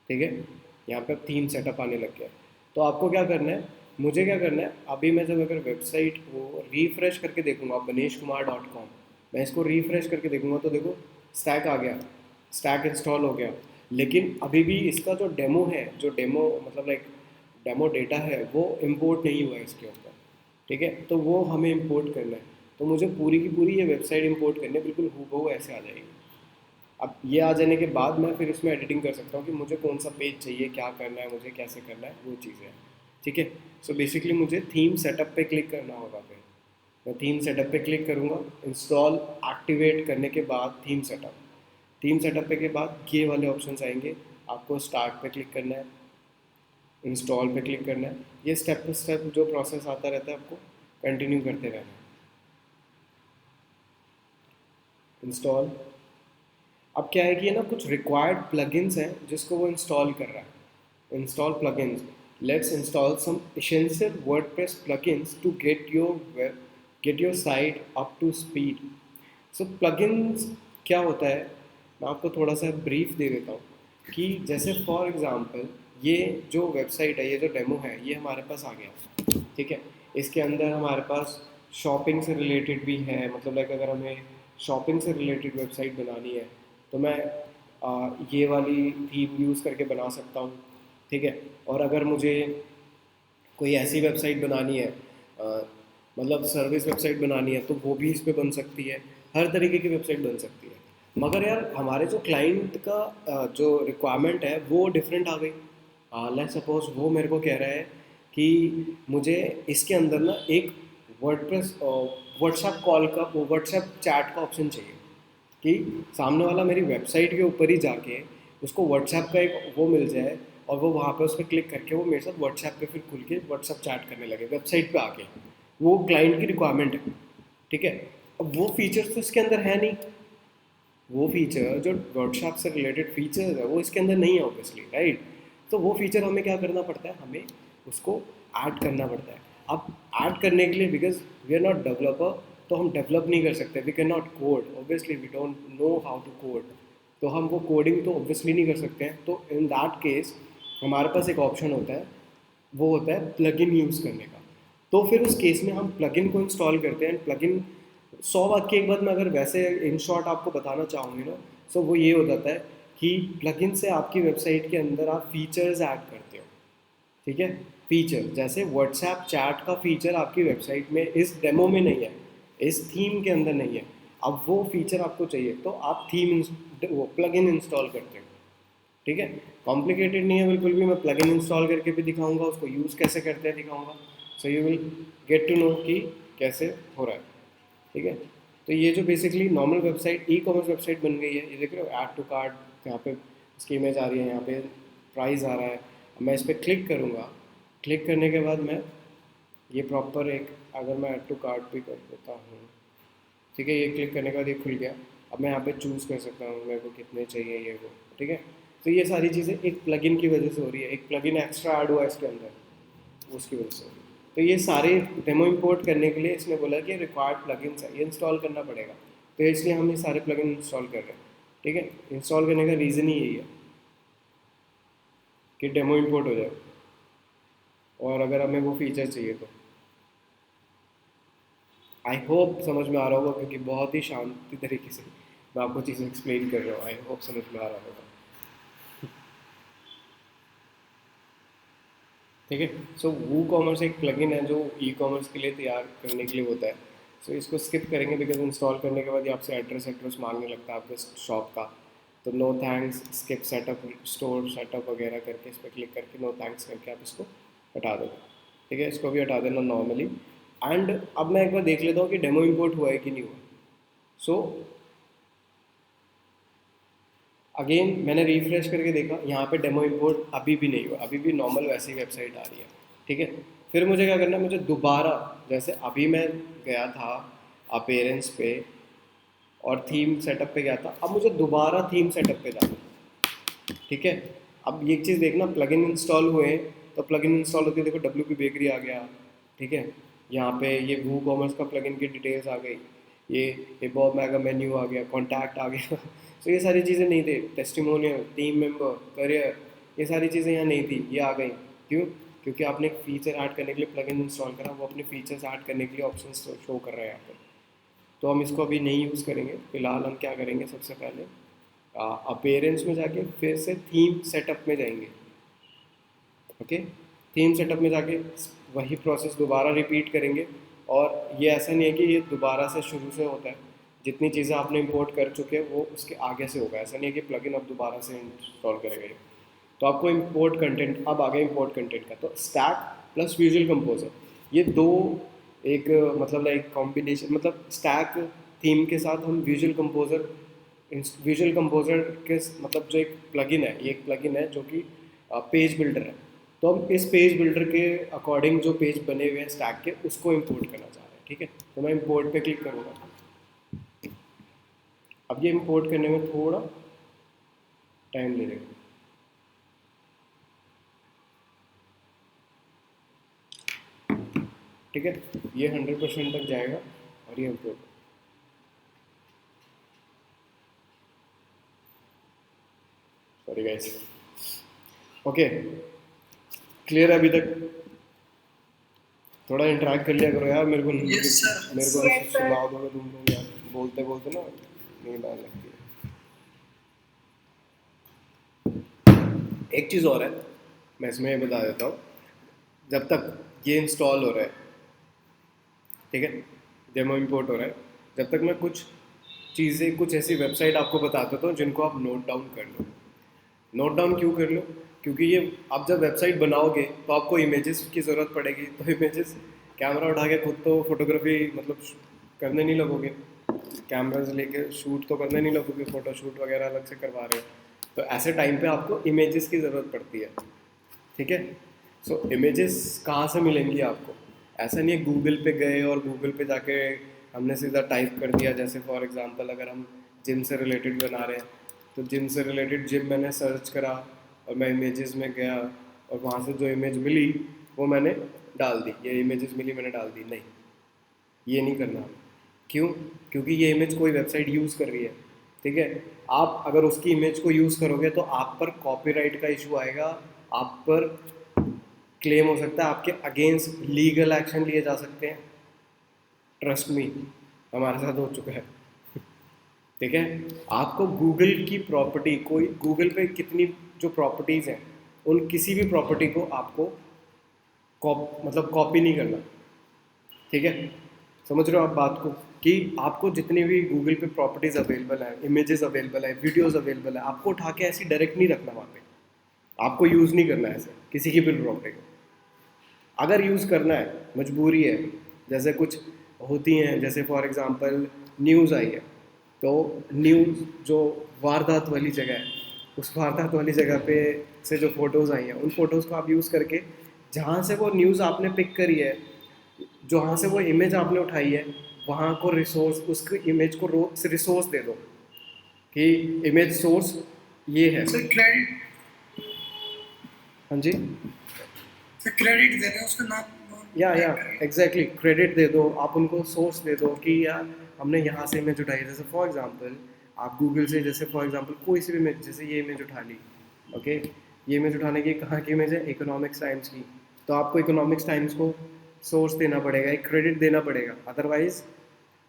ठीक है, यहाँ पे थीम सेटअप आने लग गया। तो आपको क्या करना है, मुझे क्या करना है, अभी मैं जब अगर वेबसाइट को रिफ्रेश करके देखूंगा baneshkumar.com, मैं इसको रिफ्रेश करके देखूंगा तो देखो स्टैक आ गया, स्टैक इंस्टॉल हो गया। लेकिन अभी भी इसका जो डेमो है, जो डेमो मतलब लाइक डेमो डेटा है, वो इंपोर्ट नहीं हुआ है इसके ऊपर, ठीक है। तो वो हमें इंपोर्ट करना है, तो मुझे पूरी की पूरी ये वेबसाइट इंपोर्ट करनी है, बिल्कुल हूबहू ऐसे आ जाएगी। अब ये आ जाने के बाद मैं फिर इसमें एडिटिंग कर सकता हूँ कि मुझे कौन सा पेज चाहिए, क्या करना है, मुझे कैसे करना है, वो चीज़ें हैं, ठीक है। सो बेसिकली मुझे थीम सेटअप पे क्लिक करना होगा। फिर मैं थीम सेटअप पे क्लिक करूँगा, इंस्टॉल एक्टिवेट करने के बाद थीम सेटअप पे के बाद ये वाले ऑप्शंस आएंगे, आपको स्टार्ट पे क्लिक करना है, इंस्टॉल पे क्लिक करना है। ये स्टेप बाय स्टेप जो प्रोसेस आता रहता है, आपको कंटिन्यू करते रहना है। इंस्टॉल, अब क्या है कि ना कुछ रिक्वायर्ड प्लगइन्स हैं जिसको वो इंस्टॉल कर रहा है। Install plugins, let's install some essential WordPress plugins to get your site up to speed. So plugins क्या होता है, मैं आपको थोड़ा सा ब्रीफ दे देता हूँ कि जैसे फॉर एग्जांपल ये जो वेबसाइट है, ये जो डेमो है, ये हमारे पास आ गया, ठीक है। इसके अंदर हमारे पास शॉपिंग से रिलेटेड भी है, मतलब लाइक अगर हमें शॉपिंग से रिलेटेड वेबसाइट बनानी है तो मैं ये वाली थीम यूज़ करके बना सकता हूँ, ठीक है। और अगर मुझे कोई ऐसी वेबसाइट बनानी है, मतलब सर्विस वेबसाइट बनानी है, तो वो भी इस पे बन सकती है। हर तरीके की वेबसाइट बन सकती है। मगर यार हमारे जो क्लाइंट का जो रिक्वायरमेंट है वो डिफरेंट आ गई। लेट्स सपोज वो मेरे को कह रहा है कि मुझे इसके अंदर ना एक वर्डप्रेस व्हाट्सएप कॉल का, व्हाट्सएप चैट का ऑप्शन चाहिए कि सामने वाला मेरी वेबसाइट के ऊपर ही जाके उसको व्हाट्सएप का एक वो मिल जाए, और वो वहाँ पे उस पर क्लिक करके वो मेरे साथ व्हाट्सएप पे फिर खुल के व्हाट्सएप चैट करने लगे वेबसाइट पे आके। वो क्लाइंट की रिक्वायरमेंट है, ठीक है। अब वो फीचर्स तो इसके अंदर है नहीं, वो फीचर जो व्हाट्सएप से रिलेटेड फीचर्स है वो इसके अंदर नहीं है ऑब्वियसली, राइट। तो वो फीचर हमें क्या करना पड़ता है, हमें उसको ऐड करना पड़ता है। अब ऐड करने के लिए, because we are not developer, तो हम डेवलप नहीं कर सकते, we can not code, obviously we don't know how to code, तो हम वो कोडिंग तो ऑब्वियसली नहीं कर सकते हैं। तो इन दैट केस हमारे पास एक ऑप्शन होता है, वो होता है प्लगइन यूज़ करने का। तो फिर उस केस में हम प्लगइन को इंस्टॉल करते हैं। प्लगइन 100 बात की एक बात मैं अगर वैसे इन शॉर्ट आपको बताना चाहूँगी ना, सो वो ये हो जाता है कि प्लगइन से आपकी वेबसाइट के अंदर आप फीचर्स ऐड करते हो, ठीक है। फीचर जैसे व्हाट्सएप चैट का फीचर आपकी वेबसाइट में इस डेमो में नहीं है, इस थीम के अंदर नहीं है। अब वो फीचर आपको चाहिए तो आप थीम वो प्लगइन इंस्टॉल करते हो, ठीक है। कॉम्प्लिकेटेड नहीं है बिल्कुल भी, मैं प्लगइन इंस्टॉल करके भी दिखाऊंगा, उसको यूज़ कैसे करते हैं दिखाऊंगा। So you will get to know कि कैसे हो रहा है, ठीक है। तो ये जो basically normal website, e commerce website बन गई है, ये देख रहे हो ऐड टू कार्ट, यहाँ पे इसकी इमेज आ रही है, यहाँ पे प्राइस आ रहा है। अब मैं इस पर क्लिक करूँगा, क्लिक करने के बाद मैं ये प्रॉपर एक, अगर मैं ऐड टू कार्ट भी कर देता हूँ, ठीक है, ये क्लिक करने के बाद ये खुल गया। अब मैं यहाँ पे चूज़ कर सकता हूँ मेरे को कितने चाहिए ये वो, ठीक है। तो ये सारी चीज़ें एक प्लगइन की वजह से हो रही है, एक प्लगइन एक्स्ट्रा ऐड हुआ है इसके अंदर, उसकी वजह से। तो ये सारे डेमो इंपोर्ट करने के लिए इसने बोला कि रिक्वायर्ड प्लगइन्स है, ये इंस्टॉल करना पड़ेगा, तो इसलिए हम ये सारे प्लगइन इंस्टॉल कर रहे हैं, ठीक है। इंस्टॉल करने का रीज़न ही यही है कि डेमो इंपोर्ट हो जाए, और अगर हमें वो फीचर चाहिए तो। आई होप समझ में आ रहा होगा, क्योंकि बहुत ही शांति तरीके से मैं आपको चीज़ें एक्सप्लेन कर रहा हूँ। आई होप समझ में आ रहा होगा, ठीक है। सो वू कॉमर्स एक प्लगइन है जो ई कॉमर्स के लिए तैयार करने के लिए होता है। सो इसको स्किप करेंगे, बिकॉज इंस्टॉल करने के बाद ये आपसे एड्रेस मांगने लगता है आपके शॉप का। तो no thanks, skip setup, store setup वगैरह करके इस पर क्लिक करके नो थैंक्स करके आप इसको हटा देना, ठीक है। इसको भी हटा देना नॉर्मली। एंड अब मैं एक बार देख लेता हूँ कि डेमो इंपोर्ट हुआ है कि नहीं हुआ। सो अगेन मैंने रिफ्रेश करके देखा, यहाँ पे डेमो इंपोर्ट अभी भी नहीं हुआ, अभी भी नॉर्मल वैसी वेबसाइट आ रही है, ठीक है। फिर मुझे क्या करना है, मुझे दोबारा, जैसे अभी मैं गया था अपेरेंस पे और थीम सेटअप पे गया था, अब मुझे दोबारा थीम सेटअप पे जाना है, ठीक है। अब ये चीज़ देखना, प्लगइन इंस्टॉल हुए तो प्लगइन इंस्टॉल होती है, देखो WP बेकरी आ गया, ठीक है। यहाँ पे ये वू कॉमर्स का प्लगइन की डिटेल्स आ गई, ये बॉब मेगा मेन्यू आ गया, कॉन्टैक्ट आ गया। सो ये सारी चीज़ें नहीं थी, टेस्टिमोनियल, टीम मेंबर, करियर, ये सारी चीज़ें यहाँ नहीं थी, ये आ गई। क्यों? क्योंकि आपने एक फीचर ऐड करने के लिए प्लगइन इंस्टॉल करा, वो अपने फीचर्स ऐड करने के लिए ऑप्शन शो कर रहे हैं यहाँ पर। तो हम इसको अभी नहीं यूज़ करेंगे, फिलहाल हम क्या करेंगे, सबसे पहले अपीयरेंस में जाके फिर से थीम सेटअप में जाएंगे। ओके, थीम सेटअप में जाके वही प्रोसेस दोबारा रिपीट करेंगे। और ये ऐसा नहीं है कि ये दोबारा से शुरू से होता है, जितनी चीज़ें आपने इंपोर्ट कर चुके हैं वो उसके आगे से होगा। ऐसा नहीं है कि प्लगइन अब दोबारा से इंस्टॉल करेगा ये। तो आपको इंपोर्ट कंटेंट, अब आगे इंपोर्ट कंटेंट का, तो स्टैक प्लस विजुअल कंपोजर, ये दो एक मतलब लाइक कॉम्बिनेशन, मतलब स्टैक थीम के साथ हम विजुअल कंपोजर के मतलब जो एक प्लगइन है, ये एक प्लगइन है जो कि पेज बिल्डर है। तो हम इस पेज बिल्डर के अकॉर्डिंग जो पेज बने हुए हैं स्टैक के, उसको इंपोर्ट करना चाह रहे हैं। ठीक है, तो मैं इंपोर्ट पे क्लिक करूँगा। अब ये इंपोर्ट करने में थोड़ा टाइम ले लेगा। ठीक है, ये 100% तक जाएगा और ये import. Sorry guys. Okay, clear है अभी तक? थोड़ा इंटरेक्ट कर लिया करो यार, मेरे को Yes, sir. मेरे को Yes, sir. सुनाओ दोगे तुम लोग यार, बोलते बोलते ना नींद आने लगती है। एक चीज़ और है, मैं इसमें ये बता देता हूँ। जब तक ये इंस्टॉल हो रहा है, ठीक है, डेमो इंपोर्ट हो रहा है, जब तक मैं कुछ चीज़ें, कुछ ऐसी वेबसाइट आपको बता देता हूँ जिनको आप नोट डाउन कर लो। नोट डाउन क्यों कर लो? क्योंकि ये आप जब वेबसाइट बनाओगे तो आपको इमेजेस की ज़रूरत पड़ेगी। तो इमेजेस, कैमरा उठा के खुद तो फोटोग्राफी मतलब करने नहीं लगोगे, कैमराज लेके शूट तो करने नहीं लगोगे, फ़ोटो शूट वगैरह अलग से करवा रहे हो। तो ऐसे टाइम पे आपको इमेजेस की ज़रूरत पड़ती है। ठीक है, सो इमेजेस कहाँ से मिलेंगी आपको? ऐसा नहीं है गूगल पे गए और गूगल पे जाके हमने सीधा टाइप कर दिया। जैसे फॉर एग्जांपल अगर हम जिम से रिलेटेड बना रहे हैं, तो जिम से रिलेटेड जिम मैंने सर्च करा और मैं इमेजेस में गया और वहाँ से जो इमेज मिली वो मैंने डाल दी। ये इमेजेस मिली मैंने डाल दी, नहीं, ये नहीं करना। क्यों? क्योंकि ये इमेज कोई वेबसाइट यूज़ कर रही है। ठीक है, आप अगर उसकी इमेज को यूज़ करोगे तो आप पर कॉपीराइट का इशू आएगा, आप पर क्लेम हो सकता है, आपके अगेंस्ट लीगल एक्शन लिए जा सकते हैं। ट्रस्ट मी, हमारे साथ हो चुका है। ठीक है, आपको गूगल की प्रॉपर्टी, कोई गूगल पे कितनी जो प्रॉपर्टीज़ हैं, उन किसी भी प्रॉपर्टी को आपको मतलब कॉपी नहीं करना। ठीक है, समझ रहे हो आप बात को? कि आपको जितनी भी गूगल पे प्रॉपर्टीज़ अवेलेबल है, इमेजेस अवेलेबल है, वीडियोस अवेलेबल है, आपको उठा के ऐसी डायरेक्ट नहीं रखना वहाँ पे। आपको यूज़ नहीं करना है ऐसे किसी की भी प्रॉपर्टी को। अगर यूज़ करना है, मजबूरी है, जैसे कुछ होती हैं, जैसे फॉर एग्जांपल न्यूज़ आई है, तो न्यूज़ जो वारदात वाली जगह है, उस वारदात वाली जगह पे से जो फ़ोटोज़ आई हैं, उन फ़ोटोज़ को आप यूज़ करके जहाँ से वो न्यूज़ आपने पिक करी है, जहाँ से वो इमेज आपने उठाई है, वहाँ को रिसोर्स, उसकी इमेज को रिसोर्स दे दो कि इमेज सोर्स ये है। सर क्रेडिट, हाँ जी, सर क्रेडिट दे रहे हैं उसका नाम। या एग्जैक्टली, क्रेडिट दे दो आप उनको, सोर्स दे दो कि यार हमने यहाँ से इमेज उठाई है। जैसे फॉर एग्जांपल आप गूगल से, जैसे फॉर एग्जांपल कोई सी भी इमेज, जैसे ये इमेज उठा ली, ओके, ये इमेज उठाने की कहाँ की इमेज है? इकोनॉमिक्स टाइम्स की। तो आपको इकोनॉमिक्स टाइम्स को सोर्स देना पड़ेगा, एक क्रेडिट देना पड़ेगा। अदरवाइज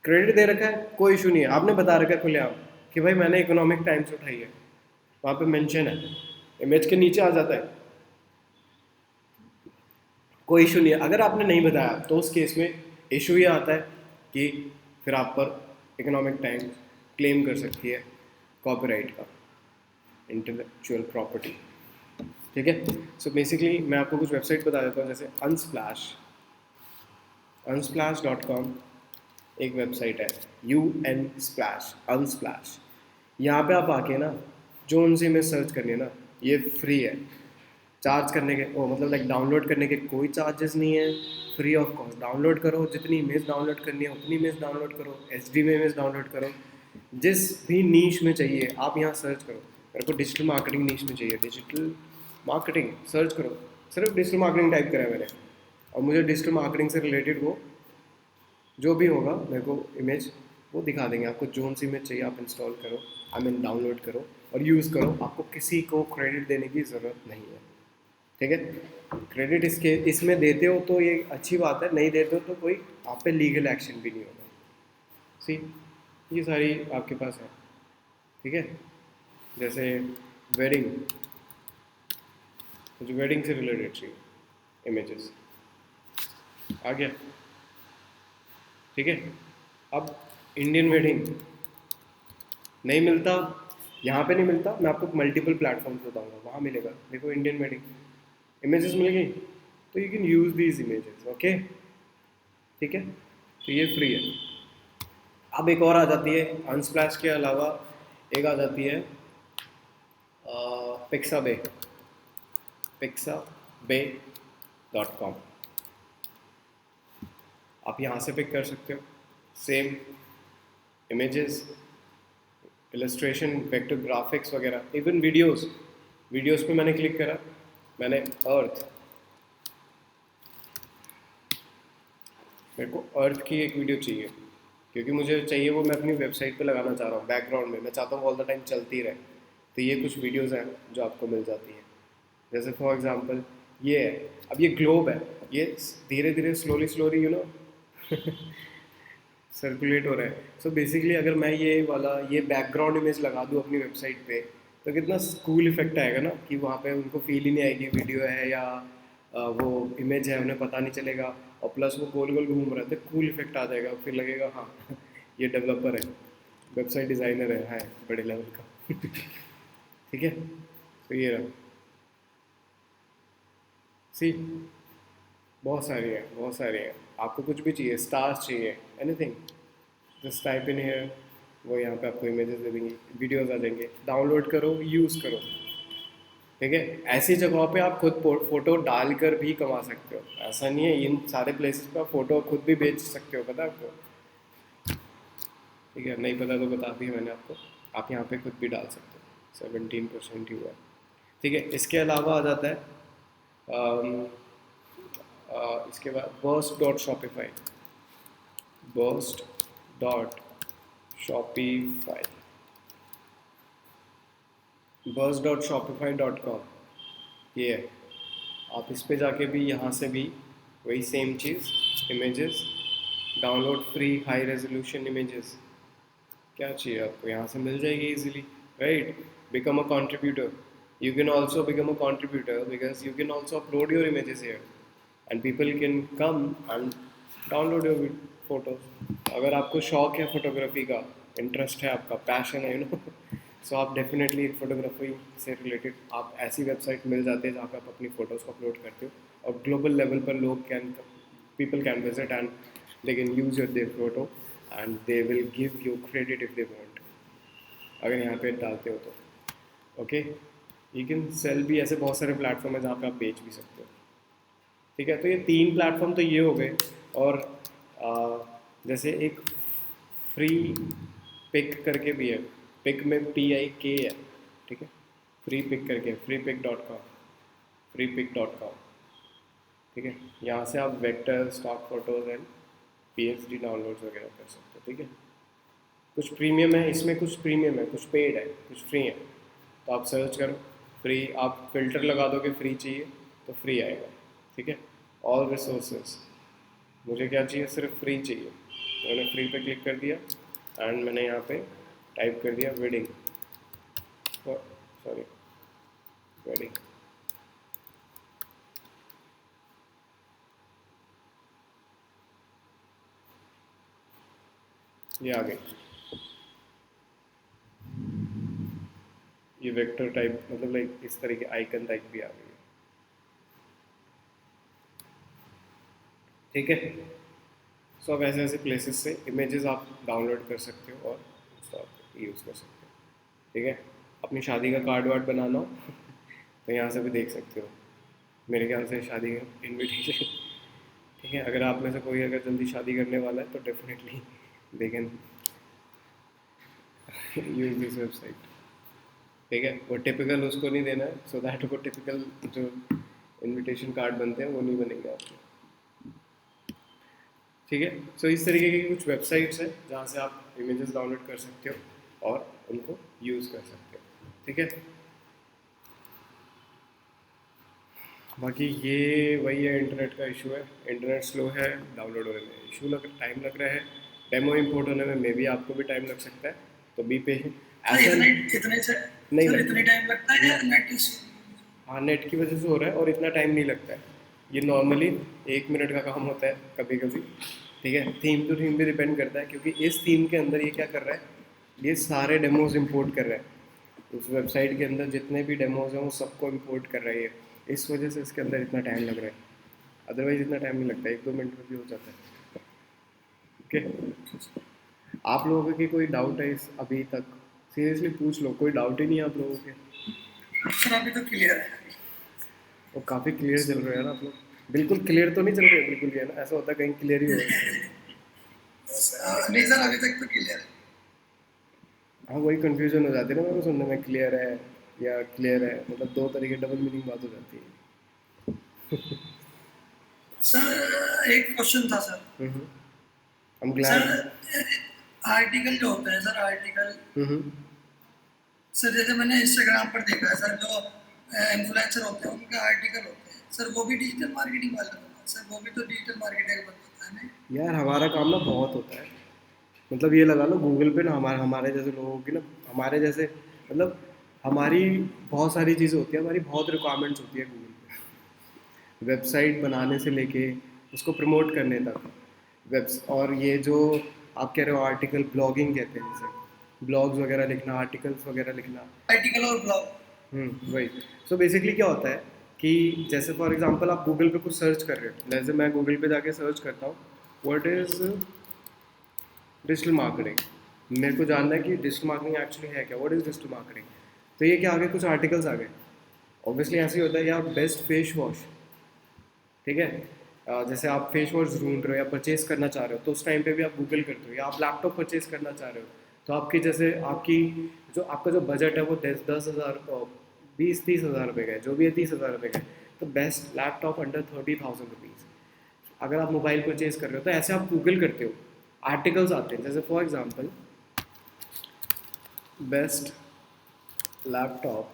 क्रेडिट दे रखा है, कोई इशू नहीं है, आपने बता रखा है खुलेआम कि भाई मैंने इकोनॉमिक टाइम्स उठाई है, वहाँ पे मेंशन है, इमेज के नीचे आ जाता है, कोई इशू नहीं है। अगर आपने नहीं बताया तो उस केस में इशू ये आता है कि फिर आप पर इकोनॉमिक टाइम्स क्लेम कर सकती है कॉपीराइट का, इंटेलेक्चुअल प्रॉपर्टी। ठीक है, सो बेसिकली मैं आपको कुछ वेबसाइट बता देता हूँ, जैसे unsplash.com एक वेबसाइट है, unsplash। यहाँ पे आप आके ना जो उनसे इमेज सर्च करनी है ना, ये फ्री है। चार्ज करने के मतलब लाइक डाउनलोड करने के कोई चार्जेस नहीं है, फ्री ऑफ कॉस्ट। डाउनलोड करो, जितनी इमेज डाउनलोड करनी है उतनी इमेज डाउनलोड करो, एचडी में इमेज डाउनलोड करो, जिस भी नीश में चाहिए आप यहाँ सर्च करो। मेरे को डिजिटल मार्केटिंग नीश में चाहिए, डिजिटल मार्केटिंग सर्च करो, सिर्फ डिजिटल मार्केटिंग टाइप करा है मैंने, और मुझे डिजिटल मार्केटिंग से रिलेटेड वो जो भी होगा मेरे को इमेज वो दिखा देंगे। आपको जोन सी इमेज चाहिए आप इंस्टॉल करो, डाउनलोड करो और यूज़ करो। आपको किसी को क्रेडिट देने की ज़रूरत नहीं है। ठीक है, क्रेडिट इसमें देते हो तो ये अच्छी बात है, नहीं देते हो तो कोई आप पे लीगल एक्शन भी नहीं होगा। सी, ये सारी आपके पास है। ठीक है, जैसे वेडिंग, मुझे वेडिंग से रिलेटेड चाहिए इमेजेस, आ गया, ठीक है। अब इंडियन वेडिंग नहीं मिलता, यहाँ पे नहीं मिलता, मैं आपको मल्टीपल प्लेटफॉर्म्स बताऊंगा, वहाँ मिलेगा। देखो इंडियन वेडिंग इमेजेस मिल गई, तो you can use these images, okay, ठीक है। तो ये फ्री है। अब एक और आ जाती है अनस्प्लैश के अलावा, एक आ जाती है पिक्साबे, pixabay.com। आप यहाँ से पिक कर सकते हो same images, illustration, vector graphics वगैरह, इवन वीडियोस। वीडियोस पे मैंने क्लिक करा, मैंने अर्थ, मेरे को अर्थ की एक वीडियो चाहिए, क्योंकि मुझे चाहिए वो, मैं अपनी वेबसाइट पे लगाना चाह रहा हूँ बैकग्राउंड में, मैं चाहता हूँ ऑल द टाइम चलती रहे। तो ये कुछ वीडियोस हैं जो आपको मिल जाती हैं। जैसे फॉर एग्जांपल ये है, अब ये ग्लोब है, ये धीरे धीरे स्लोली यू नो सर्कुलेट हो रहा है। सो बेसिकली अगर मैं ये बैकग्राउंड इमेज लगा दूँ अपनी वेबसाइट पे, तो कितना कूल इफेक्ट आएगा ना, कि वहाँ पे उनको फील ही नहीं आएगी वीडियो है या वो इमेज है, उन्हें पता नहीं चलेगा। और प्लस वो गोल गोल घूम रहा है, तो कूल इफेक्ट आ जाएगा, फिर लगेगा हाँ ये डेवलपर है, वेबसाइट डिज़ाइनर है बड़े लेवल का ठीक है। तो ये रहा, सी बहुत सारी है। आपको कुछ भी चाहिए, स्टार्स चाहिए, anything, just type in here, वो यहाँ पे आपको इमेजेस दे देंगे, वीडियोस आ जाएंगे, डाउनलोड करो, यूज़ करो, ठीक है। ऐसी जगहों पे आप खुद फोटो डालकर भी कमा सकते हो, ऐसा नहीं है, इन सारे प्लेसेस पे आप फोटो खुद भी बेच सकते हो, पता है आपको, ठीक है। नहीं पता तो बता दिया मैंने आपको, आप यहाँ पे खुद भी डाल सकते हो। 17% ही हुआ है, ठीक है। इसके अलावा आ जाता है इसके बाद burst.shopify, burst.shopify, burst.shopify.com, ये है। आप इस पे जाके भी, यहाँ से भी वही सेम चीज़, images download, free high resolution images, क्या चाहिए आपको यहाँ से मिल जाएगी easily, right. Become a contributor, you can also become a contributor because you can also upload your images here and people can come and download your photos। अगर आपको शौक है फोटोग्राफी का, इंटरेस्ट है आपका, पैशन है, यू नो, सो आप definitely photography से रिलेटेड आप ऐसी वेबसाइट मिल जाते हैं जहाँ पे आप अपनी फ़ोटोज़ को अपलोड करते हो, और ग्लोबल लेवल पर people can visit and they can use your their photo and they will give you credit if they want, अगर यहाँ पे डालते हो तो, ओके। यू कैन सेल भी, ऐसे बहुत सारे प्लेटफॉर्म है जहाँ पे आप बेच भी सकते हो, ठीक है। तो ये 3 प्लेटफॉर्म तो ये हो गए। और जैसे एक फ्री पिक करके भी है, पिक में PIK है, ठीक है, फ्री पिक करके, freepik.com, ठीक है। यहाँ से आप vector, stock photos and PSD downloads वगैरह कर सकते हो, ठीक है। कुछ प्रीमियम है इसमें, कुछ प्रीमियम है, कुछ पेड है, कुछ फ्री है। तो आप सर्च करो फ्री, आप फिल्टर लगा दोगे फ्री चाहिए तो फ्री आएगा, ठीक है। ऑल रिसोर्सेज, मुझे क्या चाहिए, सिर्फ फ्री चाहिए, तो मैंने फ्री पे क्लिक कर दिया एंड मैंने यहाँ पे टाइप कर दिया वेडिंग, सॉरी वेडिंग, ये आ गई, ये वेक्टर टाइप, मतलब लाइक इस तरह के आइकन टाइप भी आ गई है, ठीक है। सो अब ऐसे ऐसे प्लेसेस से इमेजेस आप डाउनलोड कर सकते हो और यूज़ कर सकते हो, ठीक है। अपनी शादी का कार्ड वार्ड बनाना हो तो यहाँ से भी देख सकते हो, मेरे ख्याल से शादी का इनविटेशन ठीक है। अगर आप में से कोई अगर जल्दी शादी करने वाला है तो definitely they can use this website, ठीक है। वो टिपिकल उसको नहीं देना है, सो दैट वो टिपिकल जो इनविटेशन कार्ड बनते हैं वो नहीं बनेंगे आपके, ठीक है। सो इस तरीके की कुछ वेबसाइट्स हैं जहाँ से आप इमेजेस डाउनलोड कर सकते हो और उनको यूज़ कर सकते हो, ठीक है। बाकी ये वही है, इंटरनेट का इशू है, इंटरनेट स्लो है, डाउनलोड होने में इशू टाइम लग रहा है, डेमो इंपोर्ट होने में मे भी आपको भी टाइम लग सकता है, तो बी पेशेंट। ऐसा कितने से नहीं सर लगता। इतनी टाइम लगता है या नेट इशू? हाँ, नेट की वजह से हो रहा है और इतना टाइम नहीं लगता है। ये नॉर्मली 1 मिनट का काम होता है कभी कभी। ठीक है, थीम टू थीम भी डिपेंड करता है, क्योंकि इस थीम के अंदर ये क्या कर रहा है, ये सारे डेमोज इंपोर्ट कर रहा है। उस वेबसाइट के अंदर जितने भी डेमोज हैं वो सबको इंपोर्ट कर रहा है ये। इस वजह से इसके अंदर इतना टाइम लग रहा है, अदरवाइज इतना टाइम नहीं लगता, 1-2 मिनट में भी हो जाता है। ओके, आप लोगों की कोई डाउट है इस अभी तक? सीरियसली पूछ लो, कोई डाउट ही नहीं है आप लोगों के? सर अभी तो क्लियर है। वो काफ़ी क्लियर चल रहे हैं ना आप लोग? बिल्कुल क्लियर तो नहीं चल रहे बिल्कुल भी, है ना? ऐसा होता है कहीं क्लियर ही हो। नहीं सर अभी तक तो क्लियर है। हाँ, वही कंफ्यूजन हो जाती है ना मेरे को सुनने में, क्लियर है या क्लियर है, मतलब दो तरीके डबल मीनिंग बात हो जाती है। सर एक क्वेश्चन था सर। हम सर ग्लैड। आर्टिकल जो होता है सर, आर्टिकल हम्म। सर जैसे मैंने इंस्टाग्राम पर देखा है सर, जो इन्फ्लुएंसर होते हैं उनके आर्टिकल होते हैं सर, वो भी डिजिटल मार्केटिंग वाले होते हैं सर, वो भी तो डिजिटल मार्केटिंग बनता है ना? यार हमारा काम ना बहुत होता है, मतलब ये लगा लो गूगल पे ना, हमारे हमारे जैसे लोगों की ना, हमारे जैसे, मतलब हमारी बहुत सारी चीज़ें होती है, हमारी बहुत रिक्वायरमेंट्स होती है गूगल पे, वेबसाइट बनाने से लेके उसको प्रमोट करने तक। वेब्स और ये जो आप कह रहे हो आर्टिकल ब्लॉगिंग कहते हैं, जैसे ब्लॉग्स वगैरह लिखना, आर्टिकल्स वगैरह लिखना। आर्टिकल और ब्लॉग। वही। सो बेसिकली क्या होता है कि जैसे फॉर एग्जांपल आप गूगल पे कुछ सर्च कर रहे हो, जैसे मैं गूगल पे जाके सर्च करता हूँ व्हाट इज़ डिजिटल मार्केटिंग, मेरे को जानना है कि डिजिटल मार्केटिंग एक्चुअली है क्या, व्हाट इज़ डिजिटल मार्केटिंग। तो ये क्या, आगे कुछ आर्टिकल्स आ गए, ऑब्वियसली ऐसे ही होता है, या बेस्ट फेस वॉश। ठीक है, जैसे आप फेस वॉश ढूंढ रहे हो या परचेज करना चाह रहे हो, तो उस टाइम पे भी आप गूगल करते हो, या आप लैपटॉप परचेज करना चाह रहे हो, तो आपकी जैसे आपकी जो आपका जो बजट है वो 10-10 हज़ार, 20-30 हज़ार रुपये का है, जो भी है 30 हज़ार रुपये का है, तो बेस्ट लैपटॉप अंडर 30,000 रुपीज़। अगर आप मोबाइल परचेज कर रहे हो तो ऐसे आप गूगल करते हो, आर्टिकल्स आते हैं, जैसे for example best laptop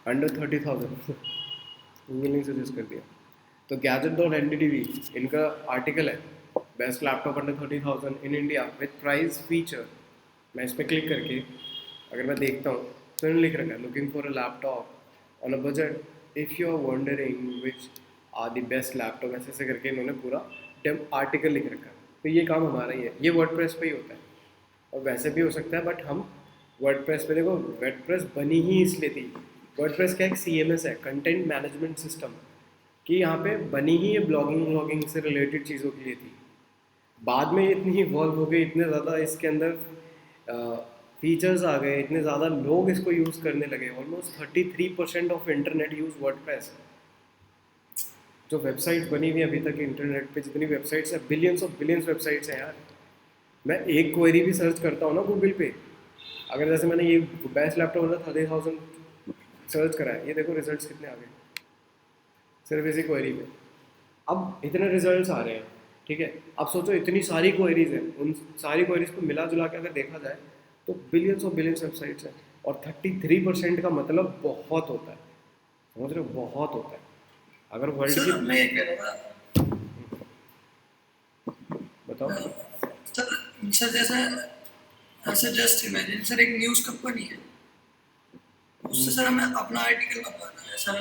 under 30,000, Google ने सजेस्ट कर दिया। तो gadget dot N D T V इनका आर्टिकल है, best laptop under 30,000 in India with price feature. मैं इस पर क्लिक करके अगर मैं देखता हूँ तो इन्होंने लिख रखा है looking for a laptop on a budget if you are wondering which are the best laptop, ऐसे ऐसे करके इन्होंने पूरा आर्टिकल लिख रखा है। तो ये काम हमारा ही है, ये वर्डप्रेस पे ही होता है, और वैसे भी हो सकता है, बट हम वर्डप्रेस पे, देखो वर्डप्रेस बनी ही इसलिए थी, वर्डप्रेस का एक CMS है, कंटेंट मैनेजमेंट सिस्टम, कि यहाँ पे बनी ही ये ब्लॉगिंग व्लॉगिंग से रिलेटेड चीज़ों के लिए थी। बाद में इतनी इवॉल्व हो गई, इतने ज़्यादा इसके अंदर फीचर्स आ गए, इतने ज़्यादा लोग इसको यूज़ करने लगे, almost 33% of internet use WordPress. जो वेबसाइट बनी हुई है अभी तक इंटरनेट पे, जितनी वेबसाइट्स हैं, बिलियंस ऑफ बिलियंस वेबसाइट्स हैं यार। मैं एक क्वेरी भी सर्च करता हूँ ना गूगल पे, अगर जैसे मैंने ये बेस्ट लैपटॉप वाला 30,000 सर्च करा है, ये देखो रिजल्ट्स कितने आ गए सिर्फ इसी क्वेरी में। अब इतने रिजल्ट्स आ रहे हैं, ठीक है, अब सोचो इतनी सारी क्वेरीज हैं, उन सारी क्वेरीज को मिला जुला के अगर देखा जाए तो बिलियंस ऑफ बिलियंस वेबसाइट्स हैं, और 33% का मतलब बहुत होता है, समझ रहे हो, बहुत होता है। अगर वर्ल्ड की, सर मैं ये कह रहा था बताओ। सर, सर जैसे सर जस्ट इमेजिन सर एक न्यूज़ कंपनी है, उससे सर हमें अपना आर्टिकल बनवाना है sir,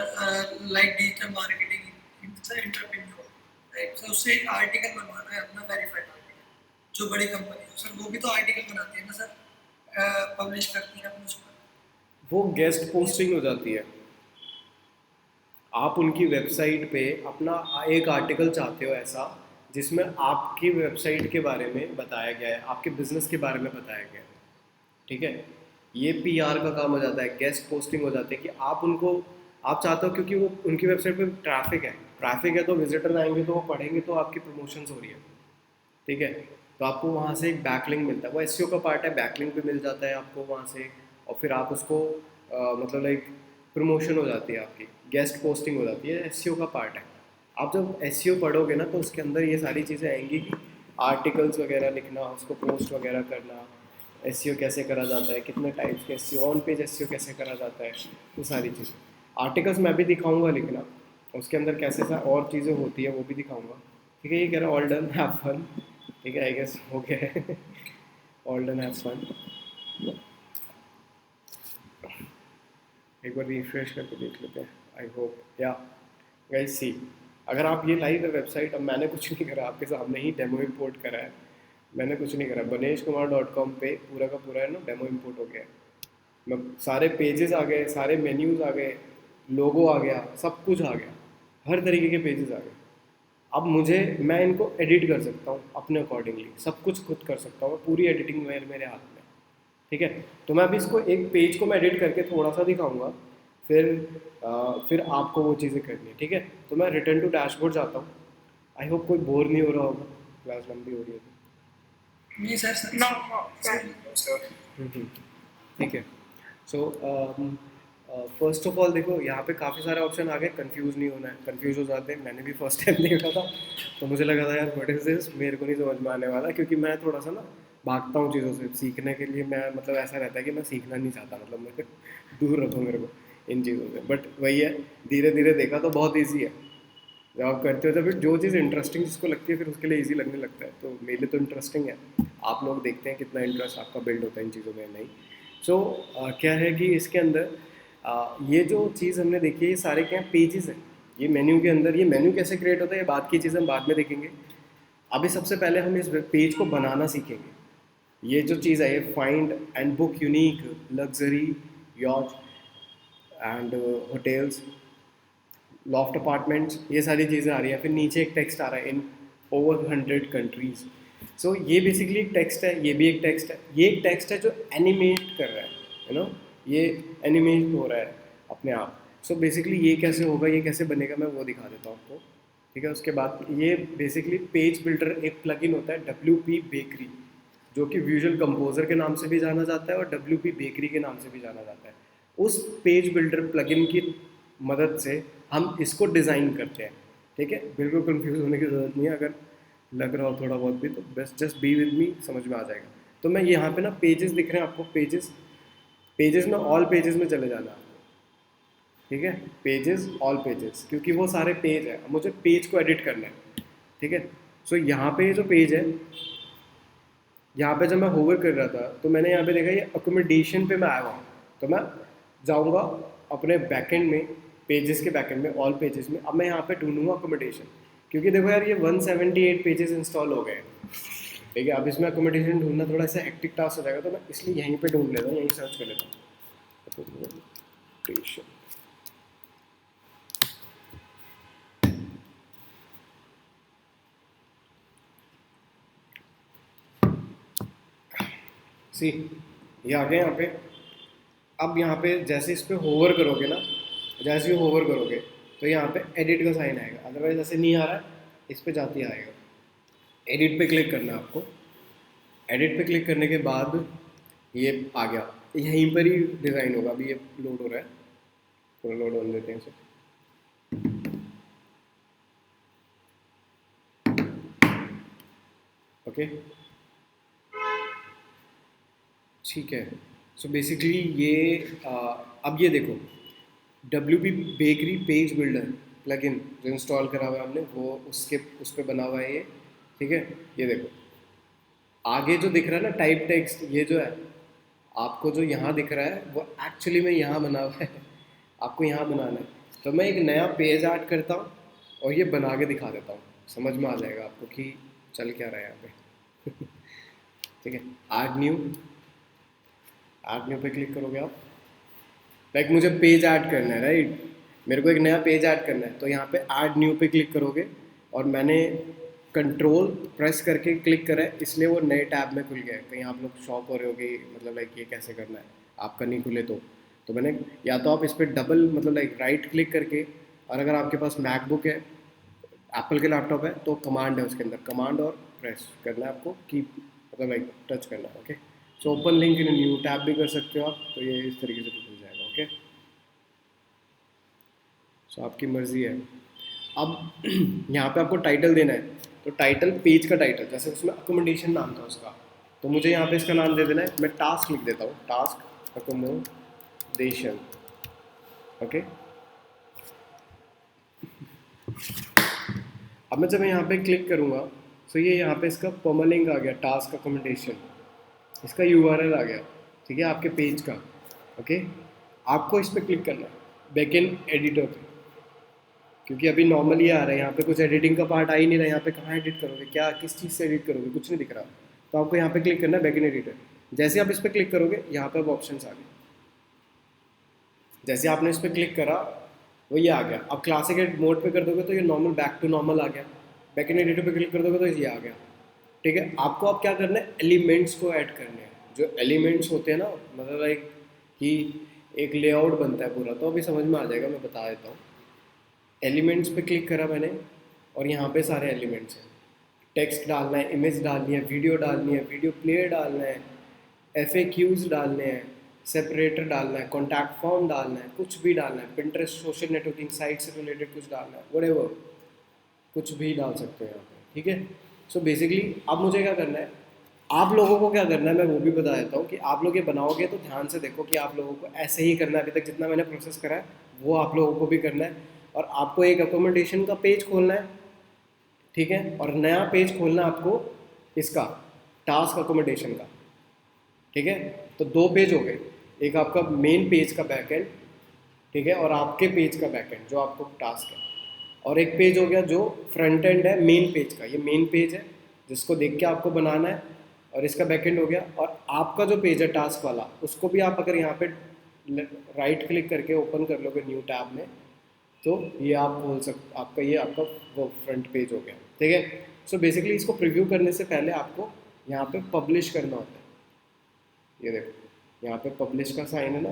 like digital marketing sir entrepreneur, right? Sir उससे एक आर्टिकल बनवाना है अपना, वेरीफाइड आर्टिकल, जो बड़ी कंपनी है सर वो भी तो आर्टिकल बनाती है ना सर, पब्लिश करती है अपने उस पर। वो गेस्ट पोस्टिंग हो जाती है, आप उनकी वेबसाइट पे अपना एक आर्टिकल चाहते हो ऐसा जिसमें आपकी वेबसाइट के बारे में बताया गया है, आपके बिजनेस के बारे में बताया गया है, ठीक है। ये PR का काम हो जाता है, गेस्ट पोस्टिंग हो जाती है, कि आप उनको, आप चाहते हो क्योंकि वो उनकी वेबसाइट पे ट्रैफिक है तो विजिटर आएंगे तो वो पढ़ेंगे तो आपकी प्रमोशंस हो रही है, ठीक है। तो आपको वहाँ से एक बैकलिंक मिलता है, वो SEO का पार्ट है, बैकलिंक भी मिल जाता है आपको वहाँ से, और फिर आप उसको मतलब लाइक प्रमोशन हो जाती है आपकी, गेस्ट पोस्टिंग हो जाती है, SEO का पार्ट है। आप जब SEO पढ़ोगे ना तो उसके अंदर ये सारी चीज़ें आएंगी कि आर्टिकल्स वगैरह लिखना, उसको पोस्ट वगैरह करना, SEO कैसे करा जाता है, कितने टाइप्स के SEO, ऑन पेज SEO कैसे करा जाता है, वो सारी चीज़ें। आर्टिकल्स मैं भी दिखाऊंगा लिखना, उसके अंदर कैसे और चीज़ें होती है वो भी दिखाऊंगा, ठीक है। ये कह रहा ऑल डन हैव फन, ठीक है, आई गेस हो गया है। All done have fun. एक बार रिफ्रेश करके देख लेते हैं। आई होप या गाइस सी, अगर आप ये लाइव है वेबसाइट, अब मैंने कुछ नहीं करा, आपके सामने ही डेमो इंपोर्ट करा है, मैंने कुछ नहीं करा। baneshkumar.com पे पूरा का पूरा है ना डेमो इंपोर्ट हो गया है। मैं सारे पेजेस आ गए, सारे मेन्यूज़ आ गए, लोगो आ गया, सब कुछ आ गया, हर तरीके के पेजेस आ गए। अब मैं इनको एडिट कर सकता हूँ अपने अकॉर्डिंगली, सब कुछ खुद कर सकता हूँ, पूरी एडिटिंग मेरे हाथ में, ठीक है। तो मैं अभी इसको एक पेज को मैं एडिट करके थोड़ा सा दिखाऊंगा, फिर आपको वो चीज़ें करनी है, ठीक है। तो मैं रिटर्न टू डैशबोर्ड जाता हूँ। आई होप कोई बोर नहीं हो रहा होगा, क्लास लंबी हो रही है तो। नहीं sir No, no, sir. So, ठीक है। सो फर्स्ट ऑफ ऑल देखो, यहाँ पे काफ़ी सारे ऑप्शन आ गए, कंफ्यूज नहीं होना है, कंफ्यूज हो जाते हैं, मैंने भी फर्स्ट टाइम देखा था तो मुझे लगा था यार व्हाट इज दिस, मेरे को नहीं समझ में आने वाला, क्योंकि मैं थोड़ा सा ना भागता हूँ चीज़ों से सीखने के लिए। मैं मतलब ऐसा रहता है कि मैं सीखना नहीं चाहता, मतलब मैं दूर रखो मेरे को इन चीज़ों से। बट वही है, धीरे धीरे देखा तो बहुत ईजी है। जब आप करते हो तो फिर जो चीज़ इंटरेस्टिंग जिसको लगती है फिर उसके लिए ईजी लगने लगता है। तो मेरे लिए तो इंटरेस्टिंग है, आप लोग देखते हैं कितना इंटरेस्ट आपका बिल्ड होता है इन चीज़ों में। नहीं सो क्या है कि इसके अंदर ये जो चीज़ हमने देखी है, ये सारे क्या पेजेस हैं, ये मेन्यू के अंदर। ये मेन्यू कैसे क्रिएट होता है ये बात की चीज़ हम बाद में देखेंगे। अभी सबसे पहले हम इस पेज को बनाना सीखेंगे। ये जो चीज़ है, ये find and book unique luxury yacht and hotels loft apartments, ये सारी चीज़ें आ रही हैं। फिर नीचे एक टेक्स्ट आ रहा है, इन ओवर 100 कंट्रीज़। सो ये बेसिकली एक टेक्स्ट है, ये भी एक टेक्स्ट है, ये एक टेक्स्ट है जो एनिमेट कर रहा है, यू नो, ये एनिमेट हो रहा है अपने आप। सो बेसिकली ये कैसे होगा, ये कैसे बनेगा, मैं वो दिखा देता हूँ आपको, ठीक है। उसके बाद ये बेसिकली पेज बिल्डर एक प्लगइन होता है WP बेकरी, जो कि विजुअल कंपोजर के नाम से भी जाना जाता है और WP बेकरी के नाम से भी जाना जाता है। उस पेज बिल्डर प्लगइन की मदद से हम इसको डिज़ाइन करते हैं, ठीक है। बिल्कुल कंफ्यूज होने की ज़रूरत नहीं है, अगर लग रहा हो थोड़ा बहुत भी तो बस जस्ट बी विद मी, समझ में आ जाएगा। तो मैं यहाँ पे ना पेजेस दिख रहे हैं आपको, पेजेस में ऑल पेजेस में चले जाना है, ठीक है। पेजेस ऑल पेजेस, क्योंकि वो सारे पेज है, मुझे पेज को एडिट करना है, ठीक है। सो यहाँ पे ये जो पेज है, यहाँ पे जब मैं होवर कर रहा था तो मैंने यहाँ पे देखा ये अकोमोडेशन पे मैं आया हुआ, तो मैं जाऊँगा अपने बैकएंड में, पेजेस के बैकएंड में, ऑल पेजेस में। अब मैं यहाँ पे ढूंढूंगा अकोमोडेशन, क्योंकि देखो यार ये 178 पेजेस इंस्टॉल हो गए, ठीक है। अब इसमें अकोमोडेशन ढूंढना थोड़ा सा हेक्टिक टास्क हो जाएगा, तो मैं इसलिए यहीं पे ढूंढ लेता हूँ, यहीं सर्च कर लेता हूँ अकोमोडेशन। सी, ये आ गए यहाँ पे। अब यहाँ पे जैसे इस पे होवर करोगे ना, जैसे ही होवर करोगे तो यहाँ पे एडिट का साइन आएगा, अदरवाइज ऐसे नहीं आ रहा है, इस पे जाती आएगा। एडिट पे क्लिक करना है आपको। एडिट पे क्लिक करने के बाद ये आ गया, यहीं पर ही डिज़ाइन होगा। अभी ये लोड हो रहा है, थोड़ा लोड होने देते हैं इसे। ओके, ठीक है। सो बेसिकली ये अब ये देखो, WP bakery page builder plugin जो इंस्टॉल करा हुआ है हमने, वो उस पर बना हुआ है ये, ठीक है। ये देखो आगे जो दिख रहा है ना टाइप टेक्स्ट, ये जो है आपको जो यहाँ दिख रहा है वो एक्चुअली में यहाँ बना हुआ है, आपको यहाँ बनाना है। तो मैं एक नया पेज ऐड करता हूँ और ये बना के दिखा देता हूँ, समझ में आ जाएगा आपको कि चल क्या रहा है यहाँ पे ठीक है। ऐड न्यू पे क्लिक करोगे आप, लाइक मुझे पेज ऐड करना है, राइट, मेरे को एक नया पेज ऐड करना है, तो यहाँ पे ऐड न्यू पे क्लिक करोगे। और मैंने कंट्रोल प्रेस करके क्लिक करा है, इसलिए वो नए टैब में खुल गया है। कहीं आप लोग शॉक हो रहे हो कि मतलब लाइक ये कैसे करना है, आपका नहीं खुले तो मैंने, या तो आप इस पर डबल मतलब लाइक राइट क्लिक करके, और अगर आपके पास मैकबुक है, एप्पल के लैपटॉप है, तो कमांड है उसके अंदर, कमांड और प्रेस करना है आपको, की मतलब लाइक टच करना है। Okay, so open link in new tab भी कर सकते हो आप, तो ये इस तरीके से खुल जाएगा। ओके, सो आपकी मर्ज़ी है। अब यहाँ पे आपको टाइटल देना है, तो टाइटल पेज का टाइटल, जैसे उसमें अकोमोडेशन नाम था उसका, तो मुझे यहाँ पे इसका नाम दे देना है। मैं टास्क लिख देता हूँ, टास्क अकोमोडेशन। ओके, अब मैं जब यहाँ पे क्लिक करूँगा तो ये यहाँ पे इसका परमालिंक आ गया, टास्क अकोमोडेशन, इसका URL आ गया, ठीक है, आपके पेज का। ओके, आपको इस पर क्लिक करना है बैकएंड एडिटर पे, क्योंकि अभी नॉर्मली आ रहा है यहाँ पे, कुछ एडिटिंग का पार्ट आ ही नहीं रहा है। यहाँ पे कहाँ एडिट करोगे, क्या किस चीज़ से एडिट करोगे, कुछ नहीं दिख रहा। तो आपको यहाँ पे क्लिक करना है बैकएंड एडिटर। जैसे आप इस पर क्लिक करोगे यहाँ पे अब ऑप्शंस आ गए। जैसे आपने इस पर क्लिक करा वो ये आ गया। अब क्लासिक मोड पे कर दोगे तो ये नॉर्मल बैक टू नॉर्मल आ गया। बैकएंड एडिटर पे क्लिक कर दोगे तो ये आ गया। ठीक है, आपको अब क्या करना है, एलिमेंट्स को ऐड करने हैं। जो एलिमेंट्स होते हैं ना, मतलब लाइक कि एक लेआउट बनता है पूरा, तो अभी समझ में आ जाएगा, मैं बता देता हूँ। एलिमेंट्स पे क्लिक करा मैंने और यहाँ पे सारे एलिमेंट्स हैं। टेक्स्ट डालना है, इमेज डालनी है, वीडियो डालनी है, वीडियो प्लेयर डालना है, FAQs डालने हैं, सेपरेटर डालना है, कॉन्टैक्ट फॉर्म डालना है, कुछ भी डालना है, पिंटरेस्ट, सोशल नेटवर्किंग साइट से रिलेटेड कुछ डालना है, व्हाटएवर, कुछ भी डाल सकते हो यहाँ पे। ठीक है, सो बेसिकली अब मुझे क्या करना है, आप लोगों को क्या करना है मैं वो भी बता देता हूँ कि आप लोग ये बनाओगे तो ध्यान से देखो कि आप लोगों को ऐसे ही करना है। अभी तक जितना मैंने प्रोसेस करा है वो आप लोगों को भी करना है। और आपको एक अकोमोडेशन का पेज खोलना है, ठीक है, और नया पेज खोलना है आपको इसका टास्क अकोमोडेशन का। ठीक है, तो 2 पेज हो गए, एक आपका मेन पेज का बैकएंड, ठीक है, और आपके पेज का बैकएंड जो आपको टास्क है, और एक पेज हो गया जो फ्रंट एंड है मेन पेज का। ये मेन पेज है जिसको देख के आपको बनाना है, और इसका बैकएंड हो गया। और आपका जो पेज है टास्क वाला, उसको भी आप अगर यहाँ पे राइट क्लिक करके ओपन कर लोगे न्यू टैब में, तो ये आप बोल सकते, आपका ये आपका वो फ्रंट पेज हो गया। ठीक है, सो बेसिकली इसको प्रीव्यू करने से पहले आपको यहाँ पे पब्लिश करना होता है। ये देखो यहाँ पे पब्लिश का साइन है ना,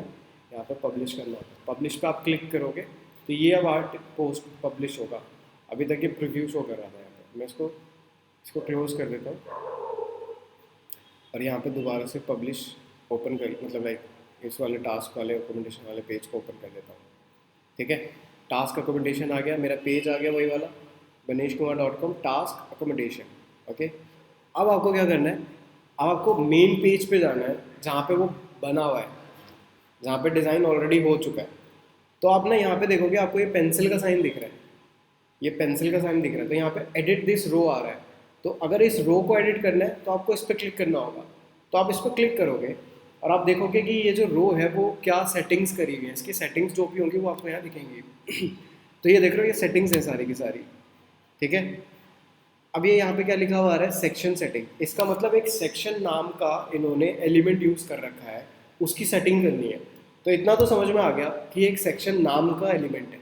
यहाँ पे पब्लिश करना होता है। पब्लिश पे आप क्लिक करोगे तो ये अब आर्ट पोस्ट पब्लिश होगा। अभी तक ये प्रीव्यू शो कर रहा था यहाँ पे, मैं इसको क्लोज कर देता हूँ और यहाँ पे दोबारा से पब्लिश ओपन कर, मतलब लाइक इस वाले टास्क वाले अकोमोडेशन वाले पेज को ओपन कर देता हूँ। ठीक है, टास्क अकोमोडेशन आ गया, मेरा पेज आ गया वही वाला ganeshkumar.com टास्क अकोमोडेशन। ओके, अब आपको क्या करना है, अब आपको मेन पेज पे जाना है जहाँ पे वो बना हुआ है, जहाँ पे डिज़ाइन ऑलरेडी हो चुका है। तो आप ना यहाँ पे देखोगे आपको ये पेंसिल का साइन दिख रहा है, ये पेंसिल का साइन दिख रहा है, तो यहाँ पे एडिट दिस रो आ रहा है। तो अगर इस रो को एडिट करना है तो आपको इस पर क्लिक करना होगा। तो आप इस पर क्लिक करोगे और आप देखोगे कि ये जो रो है वो क्या सेटिंग्स करी हुई है, इसकी सेटिंग्स जो भी होंगी वो आपको यहाँ दिखेंगी। तो ये देख रहे हो, ये सेटिंग्स हैं सारी की सारी। ठीक है, अब ये यहाँ पे क्या लिखा हुआ आ रहा है, सेक्शन सेटिंग। इसका मतलब एक सेक्शन नाम का इन्होंने एलिमेंट यूज़ कर रखा है, उसकी सेटिंग करनी है। तो इतना तो समझ में आ गया कि एक सेक्शन नाम का एलिमेंट है।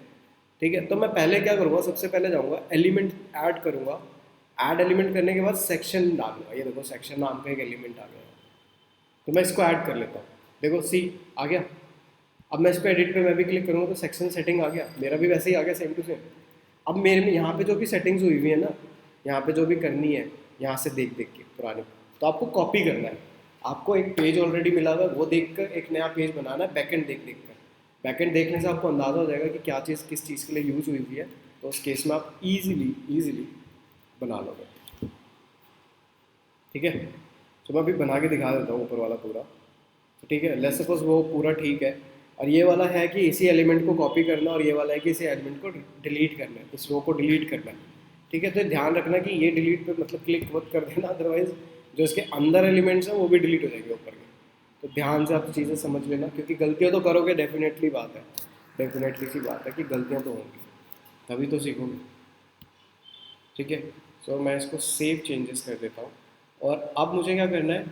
ठीक है, तो मैं पहले क्या करूँगा, सबसे पहले जाऊँगा एलिमेंट ऐड करूँगा। ऐड एलिमेंट करने के बाद सेक्शन डालूंगा। ये देखो सेक्शन नाम का एक एलिमेंट आ गया, तो मैं इसको ऐड कर लेता हूँ। देखो सी आ गया। अब मैं इस पर एडिट पे मैं भी क्लिक करूँगा तो सेक्शन सेटिंग आ गया, मेरा भी वैसे ही आ गया सेम टू सेम। अब मेरे में यहाँ पे जो भी सेटिंग्स हुई हुई है ना, यहाँ पे जो भी करनी है यहाँ से देख देख के पुरानी, तो आपको कॉपी करना है। आपको एक पेज ऑलरेडी मिला हुआ है, वो देख कर एक नया पेज बनाना है, बैकएंड देख देख कर। बैकएंड देखने से आपको अंदाज़ा हो जाएगा कि क्या चीज़ किस चीज़ के लिए यूज़ हुई हुई है, तो उस केस में आप ईजिली बना लोगे। ठीक है, तो मैं अभी बना के दिखा देता हूँ ऊपर वाला पूरा। तो ठीक है, लेट्स सपोज वो पूरा ठीक है, और ये वाला है कि इसी एलिमेंट को कॉपी करना, और ये वाला है कि इसी एलिमेंट को डिलीट करना है, इस रो को डिलीट करना है। ठीक है, तो ध्यान रखना कि ये डिलीट पे मतलब क्लिक मत कर देना, अदरवाइज जो इसके अंदर एलिमेंट्स हैं वो भी डिलीट हो जाएंगे ऊपर के। तो ध्यान से आप चीज़ें समझ लेना, क्योंकि गलतियाँ तो करोगे, डेफिनेटली सी बात है कि गलतियाँ तो होंगी, तभी तो सीखोगे। ठीक है, सो मैं इसको सेव चेंजेस कर देता हूँ। और अब मुझे क्या करना है,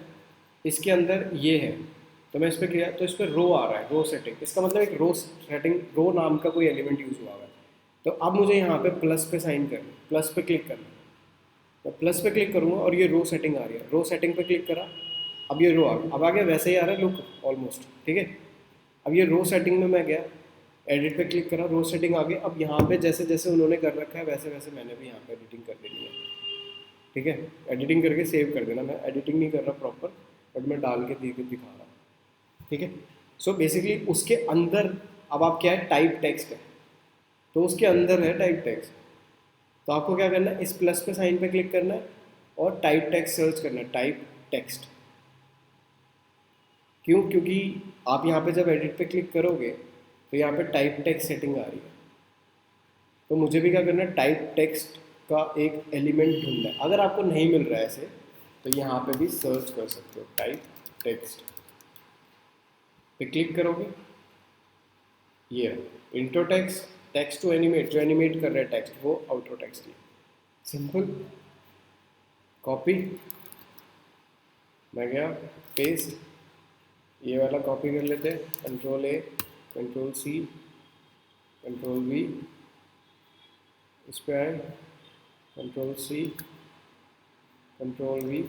इसके अंदर ये है, तो मैं इस पर किया तो इस पर रो आ रहा है, रो सेटिंग। इसका मतलब एक रो सेटिंग, रो नाम का कोई एलिमेंट यूज़ हुआ है। तो अब मुझे यहाँ पे प्लस पे साइन करना, प्लस पे क्लिक करना। मैं प्लस पे क्लिक करूँगा और ये रो सेटिंग आ रही है, रो सेटिंग पे क्लिक करा, अब ये रो आ गया। अब आ गया वैसे ही आ रहा है लुक ऑलमोस्ट। ठीक है, अब ये रो सेटिंग में मैं गया, एडिट पे क्लिक करा, रो सेटिंग आ गई। अब यहाँ पे जैसे जैसे उन्होंने कर रखा है वैसे वैसे मैंने भी यहाँ पे एडिटिंग कर देनी है। ठीक है, एडिटिंग करके सेव कर देना। मैं एडिटिंग नहीं कर रहा प्रॉपर, बट मैं डाल के दिखा रहा हूँ। ठीक है, सो बेसिकली उसके अंदर अब आप क्या है, टाइप टेक्स्ट है, तो उसके अंदर है टाइप टेक्स्ट। तो आपको क्या करना है, इस प्लस पे साइन पे क्लिक करना है और टाइप टेक्स्ट सर्च करना है, टाइप टेक्स्ट। क्यों? क्योंकि आप यहाँ पे जब एडिट पे क्लिक करोगे तो यहाँ पे टाइप टेक्स्ट सेटिंग आ रही है। तो मुझे भी क्या करना है, टाइप टेक्स्ट का एक एलिमेंट ढूंढना है। अगर आपको नहीं मिल रहा है ऐसे, तो यहाँ पे भी सर्च कर सकते हो, टाइप टेक्स्ट पे क्लिक करोगे ये intro text, text to animate, जो एनिमेट कर रहे हैं टेक्स्ट वो आउटरो टेक्स्ट है। सिंपल कॉपी, मैं गया पेस्ट, ये वाला कॉपी कर लेते हैं, control A, control C, control V, इस पे आए, control C, control V,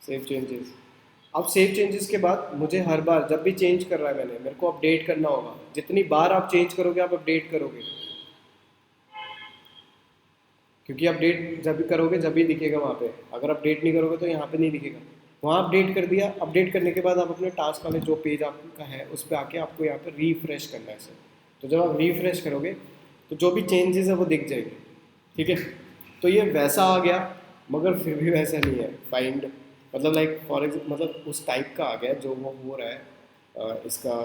save changes. अब सेव चेंजेस के बाद मुझे हर बार जब भी चेंज कर रहा है मैंने, मेरे को अपडेट करना होगा। जितनी बार आप चेंज करोगे आप अपडेट करोगे, क्योंकि अपडेट जब भी करोगे जब भी दिखेगा वहाँ पे। अगर अपडेट नहीं करोगे तो यहाँ पे नहीं दिखेगा। वहाँ अपडेट कर दिया, अपडेट करने के बाद आप अपने टास्क वाले जो पेज आपका है उस पर आके आपको यहाँ पे रिफ्रेश करना है इसे। तो जब आप रिफ्रेश करोगे तो जो भी चेंजेस है वो दिख जाएंगे, ठीक है। तो ये वैसा आ गया, मगर फिर भी वैसा नहीं है। फाइंड मतलब लाइक फॉर एग्जाम्पल, मतलब उस टाइप का आ गया जो वो हो रहा है, इसका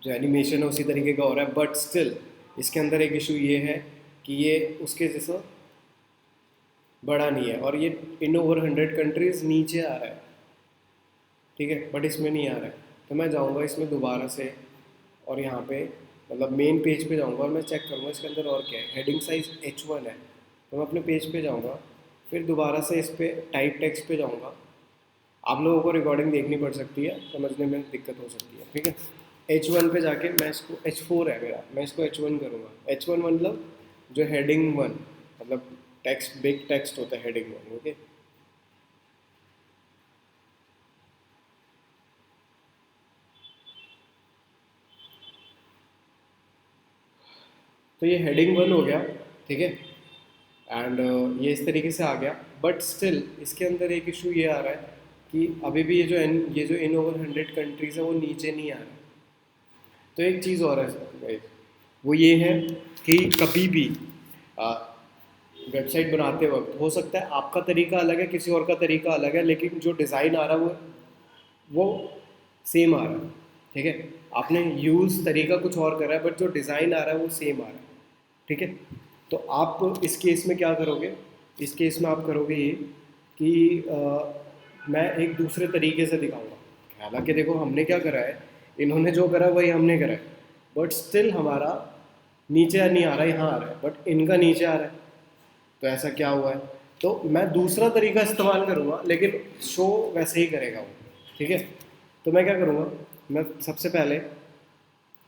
जो एनिमेशन है उसी तरीके का हो रहा है, बट स्टिल इसके अंदर एक इशू ये है कि ये उसके जैसा बड़ा नहीं है, और ये इन ओवर 100 कंट्रीज़ नीचे आ रहा है, ठीक है, बट इसमें नहीं आ रहा है। तो मैं जाऊँगा इसमें दोबारा से, और यहाँ पे मतलब मेन पेज पे जाऊँगा और मैं चेक करूँगा इसके अंदर और क्या है। हेडिंग साइज़ H1 है, तो मैं अपने पेज पे जाऊँगा, फिर दोबारा से इस पर टाइप टेक्स्ट पे जाऊँगा। आप लोगों को रिकॉर्डिंग देखनी पड़ सकती है, समझने में दिक्कत हो सकती है, ठीक है। H1 पे जाके मैं इसको, H4 है मेरा, मैं इसको H1 करूँगा। H1 मतलब जो हेडिंग 1, मतलब टेक्स्ट, बिग टेक्स्ट होता है हेडिंग 1, ओके। तो ये हेडिंग 1 हो गया, ठीक है, एंड ये इस तरीके से आ गया। बट स्टिल इसके अंदर एक इशू ये आ रहा है कि अभी भी ये जो इन ओवर 100 कंट्रीज़ है वो नीचे नहीं आ रहा। तो एक चीज़ और है गाइस, वो ये है कि कभी भी वेबसाइट बनाते वक्त हो सकता है आपका तरीका अलग है, किसी और का तरीका अलग है, लेकिन जो डिज़ाइन आ रहा है वो सेम आ रहा है, ठीक है। आपने यूज़ तरीका कुछ और करा है, बट जो डिज़ाइन आ रहा है वो सेम आ रहा है, ठीक है। तो आप इस केस में क्या करोगे, इस केस में आप करोगे ये कि मैं एक दूसरे तरीके से दिखाऊंगा। हालांकि देखो हमने क्या करा है, इन्होंने जो करा वही हमने करा है, बट स्टिल हमारा नीचे नहीं आ रहा है, यहाँ आ रहा है, बट इनका नीचे आ रहा है। तो ऐसा क्या हुआ है, तो मैं दूसरा तरीका इस्तेमाल करूँगा, लेकिन शो वैसे ही करेगा वो, ठीक है। तो मैं क्या करूँगा, मैं सबसे पहले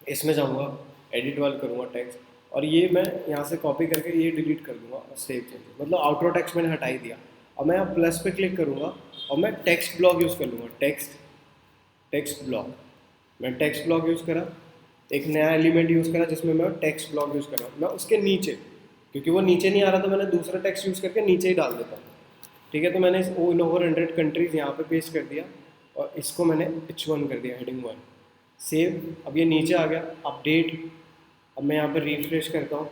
इसमें जाऊँगा, एडिट वाल करूँगा टेक्स्ट, और ये मैं यहाँ से कॉपी करके ये डिलीट कर दूँगा और सेव चेंज, मतलब आउटरो टेक्स्ट मैंने हटा ही दिया। और मैं प्लस पे क्लिक करूँगा और मैं टेक्स्ट ब्लॉक यूज़ कर लूँगा, टेक्स्ट ब्लॉक। मैं टेक्स्ट ब्लॉक यूज़ करा, एक नया एलिमेंट यूज़ करा जिसमें मैं टेक्स्ट ब्लॉक यूज़ कर रहा हूँ। मैं उसके नीचे, क्योंकि वो नीचे नहीं आ रहा, तो मैंने दूसरा टेक्स्ट यूज़ करके नीचे ही डाल देता हूँ, ठीक है। तो मैंने इन ओवर 100 कंट्रीज़ यहाँ पे पेस्ट कर दिया, और इसको मैंने H1 कर दिया, हेडिंग 1, सेव। अब ये नीचे आ गया, अपडेट। अब मैं यहाँ पर रिफ्रेश करता हूँ,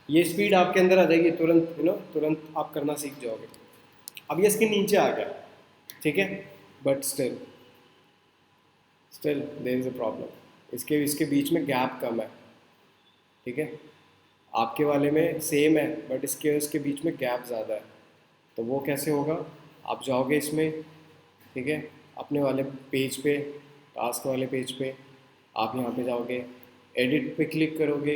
ये स्पीड आपके अंदर आ जाएगी तुरंत, तुरंत आप करना सीख जाओगे। अब ये इसके नीचे आ गया, ठीक है, but still there is a problem. इसके बीच में गैप कम है, ठीक है। आपके वाले में सेम है, बट इसके बीच में गैप ज़्यादा है। तो वो कैसे होगा, आप जाओगे इसमें, ठीक है, अपने वाले पेज पे, टास्क वाले पेज पे आप यहाँ पे जाओगे, एडिट पे क्लिक करोगे,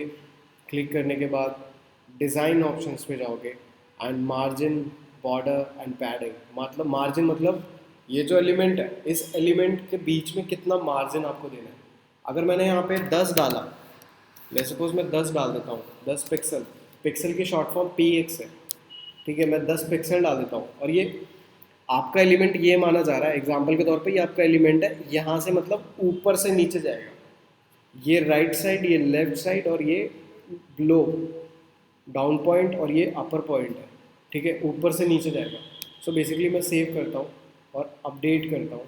क्लिक करने के बाद डिज़ाइन ऑप्शंस पे जाओगे, and margin, border and padding. मतलब मार्जिन मतलब ये जो एलिमेंट है, इस एलिमेंट के बीच में कितना मार्जिन आपको देना है। अगर मैंने यहाँ पे 10 डाला, ले सपोज मैं 10 डाल देता हूँ, 10 पिक्सल, पिक्सल की शॉर्ट फॉर्म px है, ठीक है, मैं 10 पिक्सल डाल देता हूँ, और ये आपका एलिमेंट ये माना जा रहा है एग्जांपल के तौर पे, ये आपका एलिमेंट है, यहाँ से मतलब ऊपर से नीचे जाएगा, ये राइट साइड, ये लेफ्ट साइड, और ये लो डाउन पॉइंट, और ये अपर पॉइंट है, ठीक है, ऊपर से नीचे जाएगा। सो बेसिकली मैं सेव करता हूँ और अपडेट करता हूँ।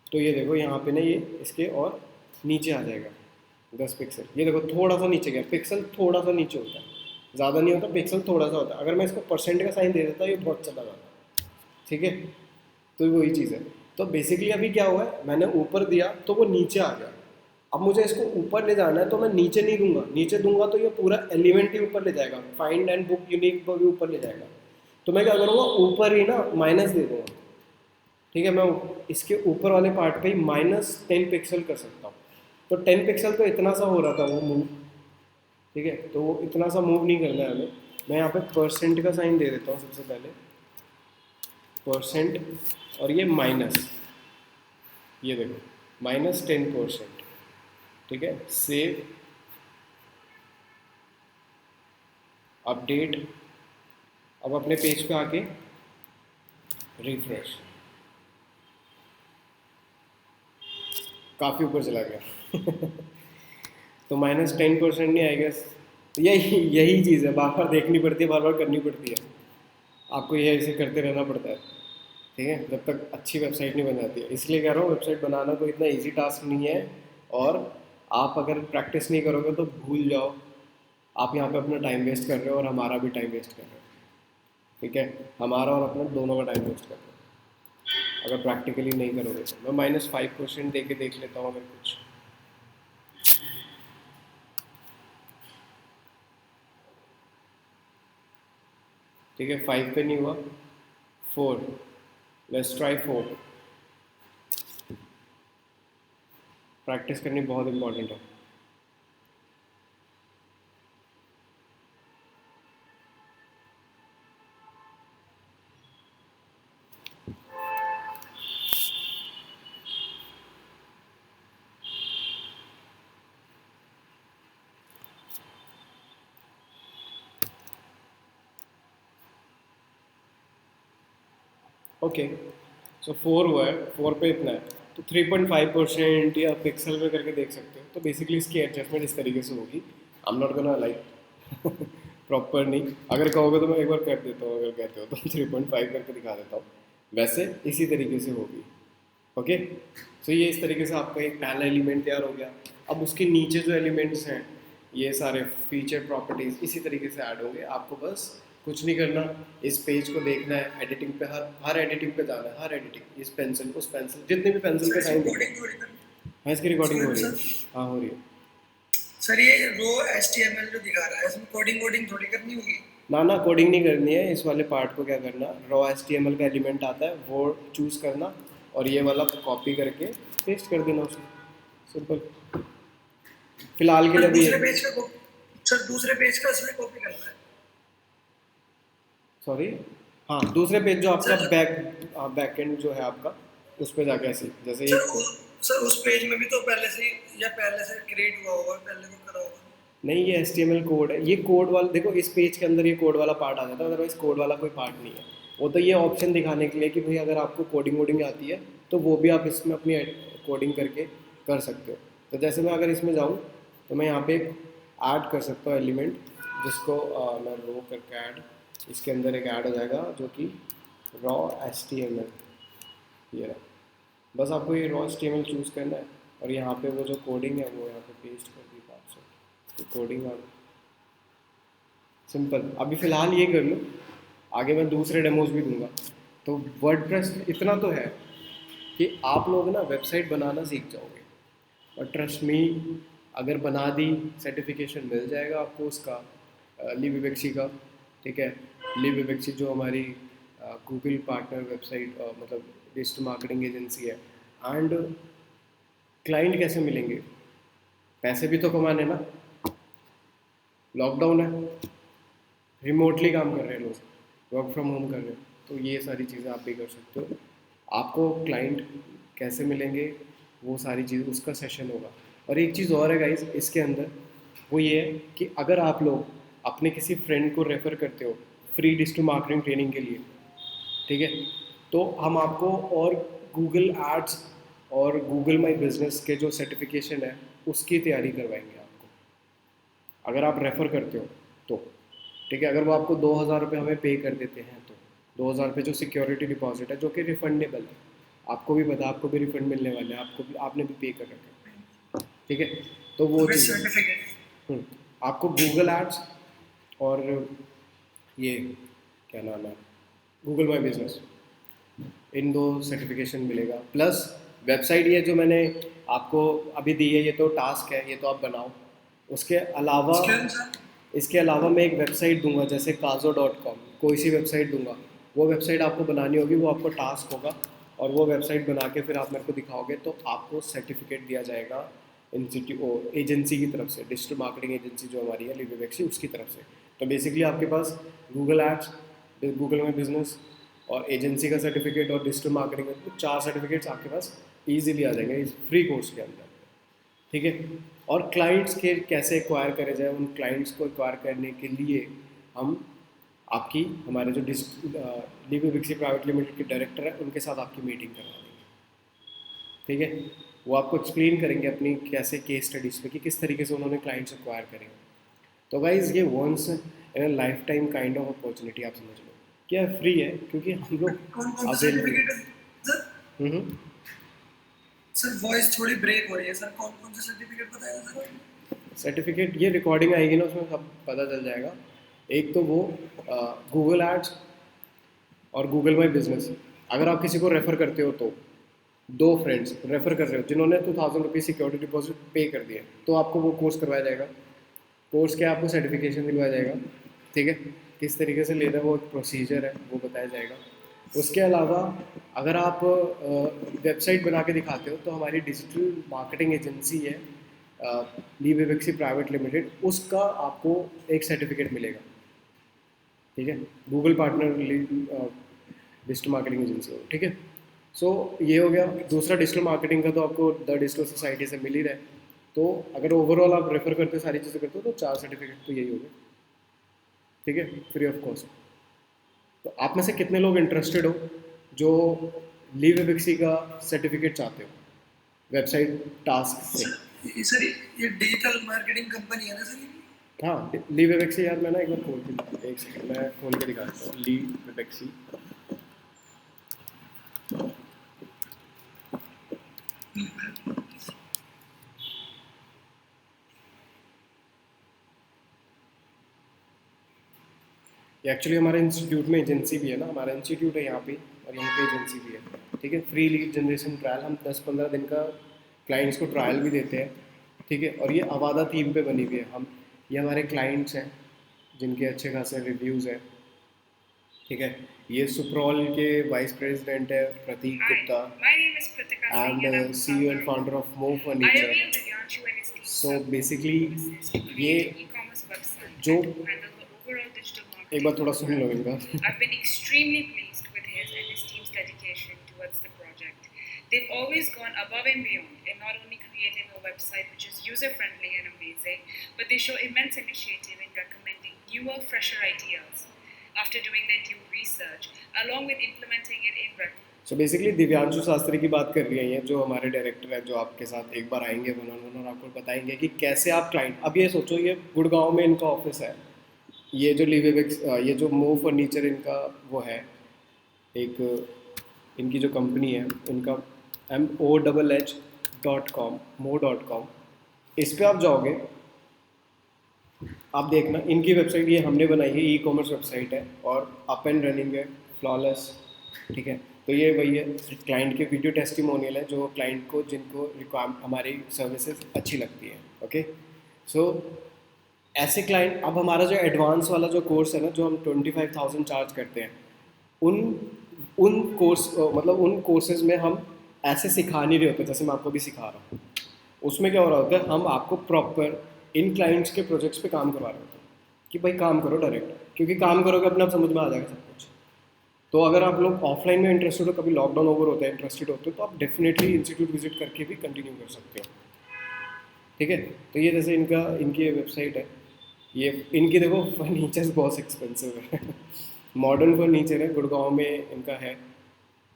तो ये देखो यहाँ पे ना ये इसके और नीचे आ जाएगा 10 पिक्सल। ये देखो थोड़ा सा नीचे गया, पिक्सल थोड़ा सा नीचे होता है, ज़्यादा नहीं होता, पिक्सल थोड़ा सा होता है। अगर मैं इसको परसेंट का साइन दे देता ये बहुत चला जाता, ठीक है। तो वही चीज़ है। तो बेसिकली अभी क्या हुआ है, मैंने ऊपर दिया तो वो नीचे आ गया। अब मुझे इसको ऊपर ले जाना है, तो मैं नीचे नहीं दूंगा, नीचे दूंगा तो ये पूरा एलिमेंट ही ऊपर ले जाएगा, फाइंड एंड बुक यूनिक पर भी ऊपर ले जाएगा। तो मैं क्या करूँगा, ऊपर ही ना माइनस दे दूँगा, ठीक है, मैं इसके ऊपर वाले पार्ट पे ही -10 पिक्सल कर सकता हूँ। तो 10 पिक्सल तो इतना सा हो रहा था वो मूव, ठीक है, तो वो इतना सा मूव नहीं करना है हमें। मैं यहाँ पे परसेंट का साइन दे देता हूँ सबसे पहले, परसेंट, और ये माइनस, ये देखो -10%, ठीक है। सेव, अपडेट, अब अपने पेज पे आके रिफ्रेश, काफ़ी ऊपर चला गया तो -10% नहीं आएगा। यही यही चीज़ है, बार बार देखनी पड़ती है, बार बार करनी पड़ती है, आपको ये ऐसे करते रहना पड़ता है, ठीक है, जब तक अच्छी वेबसाइट नहीं बन जाती है। इसलिए कह रहा हूँ वेबसाइट बनाना कोई इतना इजी टास्क नहीं है, और आप अगर प्रैक्टिस नहीं करोगे तो भूल जाओ, आप यहाँ पे अपना टाइम वेस्ट कर रहे हो और हमारा भी टाइम वेस्ट कर रहे हो, ठीक है, हमारा और अपना दोनों का टाइम वेस्ट कर रहे हो अगर प्रैक्टिकली नहीं करोगे तो। मैं -5% दे के देख लेता हूँ अगर कुछ, ठीक है, 5 पे नहीं हुआ, 4, लेट्स ट्राई 4। प्रैक्टिस करनी बहुत इंपॉर्टेंट है। ओके, सो 4 हुआ है, 4 पे इतना है, तो 3.5% या पिक्सल में करके देख सकते हो। तो बेसिकली इसकी एडजस्टमेंट इस तरीके से होगी। I am not gonna like proper नहीं, अगर कहोगे तो मैं एक बार कर देता हूँ, अगर कहते हो तो 3.5 करके दिखा देता हूँ, वैसे इसी तरीके से होगी। ओके, सो ये इस तरीके से आपका एक पहला एलिमेंट तैयार हो गया। अब उसके नीचे जो एलिमेंट्स हैं, ये सारे फीचर प्रॉपर्टीज़ इसी तरीके से ऐड होंगे। आपको बस कुछ नहीं करना, इस पेज को देखना है, एडिटिंग पे हर एडिटिंग पे जाना है, हर एडिटिंग, इस पेंसिल उस पेंसिल, जितने भी पेंसिल पे साइन देते हैं। हाँ, इसकी रिकॉर्डिंग हो रही है, हाँ हो रही है। सर ये रो HTML जो दिखा रहा है, इसमें कोडिंग थोड़ी करनी होगी? ना कोडिंग नहीं करनी है। इस वाले पार्ट को क्या करना, रॉ HTML का एलिमेंट आता है वो चूज़ करना, और ये वाला कॉपी करके पेस्ट कर देना उसमें, सिंपल। फिलहाल के लिए भी दूसरे पेज का इसमें कॉपी करना है। सॉरी, हाँ, दूसरे पेज जो आपका सर, बैक एंड जो है आपका, उस पे जाके ऐसे जैसे ये। सर उस पेज में भी तो पहले से क्रिएट हुआ होगा, पहले तो करा होगा। नहीं, ये HTML कोड है, ये कोड वाला देखो, इस पेज के अंदर ये कोड वाला पार्ट आ जाता है, अदरवाइज कोड वाला कोई पार्ट नहीं है। वो तो ये ऑप्शन दिखाने के लिए कि भाई अगर आपको कोडिंग वोडिंग आती है तो वो भी आप इसमें अपनी कोडिंग करके कर सकते हो। तो जैसे मैं अगर इसमें जाऊँ तो मैं यहाँ पे ऐड कर सकता हूँ एलिमेंट, जिसको मैं रो करके ऐड, इसके अंदर एक ऐड हो जाएगा जो कि रॉ HTML, ये रहा। बस आपको ये रॉ HTML चूज़ करना है, और यहाँ पे वो जो कोडिंग है वो यहाँ पे पेस्ट कर दी 500, कोडिंग आ, सिंपल। अभी फ़िलहाल ये कर लो, आगे मैं दूसरे डेमोज भी दूंगा। तो वर्डप्रेस इतना तो है कि आप लोग ना वेबसाइट बनाना सीख जाओगे, और ट्रस्ट मी, अगर बना दी, सर्टिफिकेशन मिल जाएगा आपको उसका, लिविबेक्सी का, ठीक है। लिविबेक्सी जो हमारी गूगल पार्टनर वेबसाइट, मतलब डिजिटल मार्केटिंग एजेंसी है। एंड क्लाइंट कैसे मिलेंगे, पैसे भी तो कमाने ना, लॉकडाउन है, रिमोटली काम कर रहे हैं लोग, वर्क फ्रॉम होम कर रहे हैं, तो ये सारी चीज़ें आप भी कर सकते हो। आपको क्लाइंट कैसे मिलेंगे, वो सारी चीज़ उसका सेशन होगा। और एक चीज़ और है गाइस इसके अंदर, वो ये है कि अगर आप लोग अपने किसी फ्रेंड को रेफ़र करते हो फ्री डिजिटल मार्केटिंग ट्रेनिंग के लिए, ठीक है, तो हम आपको और गूगल एड्स और गूगल माई बिजनेस के जो सर्टिफिकेशन है उसकी तैयारी करवाएंगे आपको, अगर आप रेफ़र करते हो तो, ठीक है। अगर वो आपको 2,000 रुपये हमें पे कर देते हैं तो 2,000 रुपये जो सिक्योरिटी डिपॉजिट है, जो कि रिफंडेबल है, आपको भी पता, आपको भी रिफंड मिलने वाले हैं, आपको भी, आपने भी पे कर रखा है, ठीक है। तो वो चीज़, आपको गूगल एड्स और ये क्या नाम है, गूगल माई बिजनेस, इन दो सर्टिफिकेशन मिलेगा। प्लस वेबसाइट ये जो मैंने आपको अभी दी है, ये तो टास्क है, ये तो आप बनाओ। उसके अलावा इसके अलावा मैं एक वेबसाइट दूंगा, जैसे kazo.com, कोई सी वेबसाइट दूंगा, वो वेबसाइट आपको बनानी होगी, वो आपको टास्क होगा, और वो वेबसाइट बना के फिर आप मेरे को दिखाओगे तो आपको सर्टिफिकेट दिया जाएगा इंस्टीट्यूट एजेंसी की तरफ से, डिजिटल मार्केटिंग एजेंसी जो हमारी है लिवेवेक्सी, उसकी तरफ से। तो बेसिकली आपके पास गूगल एड्स, गूगल में बिजनेस और एजेंसी का सर्टिफिकेट और डिजिटल मार्केटिंग का, तो 4 सर्टिफिकेट्स आपके पास ईजिली आ जाएंगे इस फ्री कोर्स के अंदर, ठीक है। और क्लाइंट्स के कैसे एक्वायर करे जाए, उन क्लाइंट्स को एक्वायर करने के लिए हम आपकी हमारे जो लिवेवेक्सी प्राइवेट लिमिटेड के डायरेक्टर है उनके साथ आपकी मीटिंग करवा देंगे, ठीक है। वो आपको एक्सप्लेन करेंगे अपनी कैसे केस स्टडीज़ पे कि किस तरीके से उन्होंने क्लाइंट्स एक्वायर करेंगे। तो गाइज ये once in a lifetime kind of opportunity आप समझ लो, क्या फ्री है क्योंकि हम लोग कौन कौन से सर्टिफिकेट है सर? हम्म सर वॉइस थोड़ी ब्रेक हो रही है सर, कौन कौन से सर्टिफिकेट बताएगा सर? सर्टिफिकेट ये रिकॉर्डिंग आएगी ना, उसमें सब पता चल जाएगा। एक तो वो गूगल एड्स और गूगल माई बिजनेस, अगर आप किसी को रेफ़र करते हो तो 2 फ्रेंड्स रेफ़र कर रहे हो जिन्होंने 2000 रुपीज़ सिक्योरिटी डिपॉजिट पे कर दिया, तो आपको वो कोर्स करवाया जाएगा। कोर्स के आपको सर्टिफिकेशन दिलवाया जाएगा, ठीक है। किस तरीके से लेना है वो एक प्रोसीजर है, वो बताया जाएगा। उसके अलावा अगर आप वेबसाइट बना के दिखाते हो तो हमारी डिजिटल मार्केटिंग एजेंसी है लिवेवेक्सी प्राइवेट लिमिटेड, उसका आपको एक सर्टिफिकेट मिलेगा, ठीक है। Google partner digital marketing agency हो, ठीक है। सो ये हो गया। दूसरा डिजिटल मार्केटिंग का तो आपको द डिजिटल सोसाइटी से मिल ही रहा है। तो अगर ओवरऑल आप रेफर करते हो, सारी चीज़ें करते हो, तो 4 सर्टिफिकेट तो यही हो गए, ठीक है, फ्री ऑफ कॉस्ट। तो आप में से कितने लोग इंटरेस्टेड हो जो लिवेवेक्सी का सर्टिफिकेट चाहते हो वेबसाइट टास्क से? सर ये डिजिटल मार्केटिंग कंपनी है ना सर? हाँ, लिवेवेक्सी यार मैं ना एक बार खोल के, एक सेकंड मैं खोल के दिखाता हूँ लिवेवेक्सी। एक्चुअली हमारे इंस्टीट्यूट में एजेंसी भी है ना, हमारा इंस्टीट्यूट है यहाँ पे और यहाँ पे एजेंसी भी है, ठीक है। फ्री लीड जनरेशन ट्रायल, हम 10-15 दिन का क्लाइंट्स को ट्रायल भी देते हैं, ठीक है। और ये अवादा थीम पे बनी हुई है। हम ये हमारे क्लाइंट्स हैं जिनके अच्छे खासे रिव्यूज़ हैं, ठीक है। ये सुप्रॉल के वाइस प्रेसिडेंट है Prateek Gupta and CEO and founder of Mo Furniture. So basically ये जो, एक बार थोड़ा सुन लो इनका। I've been extremely pleased with his and his team's dedication towards the project. They've always gone above and beyond in not only creating a website which is user-friendly and amazing, but they show immense initiative in recommending newer, fresher ideas after doing their due research, along with implementing it in record. So basically Divyanshu Shastri की बात कर रही है ये, जो हमारे director है, जो आपके साथ एक बार आएंगे उन्होंने और आपको बताएंगे कि कैसे आप क्लाइंट, अब ये सोचो ये गुड़गांव में इनका ऑफिस है, ये जो लिवेवेक्स, ये जो मो फर्नीचर इनका वो है, एक इनकी जो कंपनी है इनका MOHH.com, mo.com, इस पर आप जाओगे, आप देखना इनकी वेबसाइट ये हमने बनाई है, ई-कॉमर्स वेबसाइट है और अप एंड रनिंग है, फ्लॉलेस, ठीक है। तो ये वही है, क्लाइंट के वीडियो टेस्टिमोनियल है जो क्लाइंट को, जिनको हमारी सर्विसेज अच्छी लगती है, ओके। सो ऐसे क्लाइंट, अब हमारा जो एडवांस वाला जो कोर्स है ना, जो हम 25,000 चार्ज करते हैं, उन कोर्स मतलब उन कोर्सेज में हम ऐसे सिखा नहीं रहे होते जैसे मैं आपको भी सिखा रहा हूँ। उसमें क्या हो रहा होता है, हम आपको प्रॉपर इन क्लाइंट्स के प्रोजेक्ट्स पे काम करवा रहे होते हैं कि भाई काम करो डायरेक्ट, क्योंकि काम करोगे अपने आप समझ में आ जाएगा सब कुछ। तो अगर आप लोग ऑफलाइन में इंटरेस्टेड हो, कभी लॉकडाउन ओवर होता है, इंटरेस्टेड होते हो, तो आप डेफिनेटली इंस्टीट्यूट विजिट करके भी कंटिन्यू कर सकते हो, ठीक है। तो ये जैसे इनकी वेबसाइट है, ये इनकी देखो फर्नीचर्स बहुत एक्सपेंसिव है मॉडर्न फर्नीचर है, गुड़गांव में इनका है।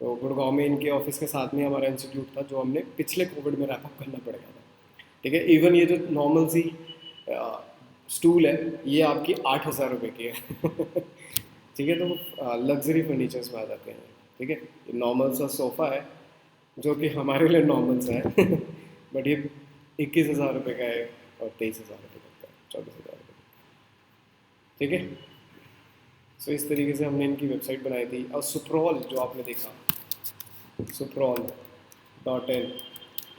तो गुड़गांव में इनके ऑफिस के साथ में हमारा इंस्टीट्यूट था, जो हमने पिछले कोविड में रैप अप करना पड़ गया था, ठीक है। इवन ये जो नॉर्मल सी स्टूल है, ये आपकी 8,000 रुपये की है ठीक है। तो लग्जरी फर्नीचर्स में आ जाते हैं, ठीक है। ये नॉर्मल सा सोफ़ा है जो कि हमारे लिए नॉर्मल सा है बट ये 21,000 रुपये का है और 23,000 रुपये का है, 24,000 रुपये, ठीक है। सो इस तरीके से हमने इनकी वेबसाइट बनाई थी। और सुप्रॉल जो आपने देखा, suprol.in,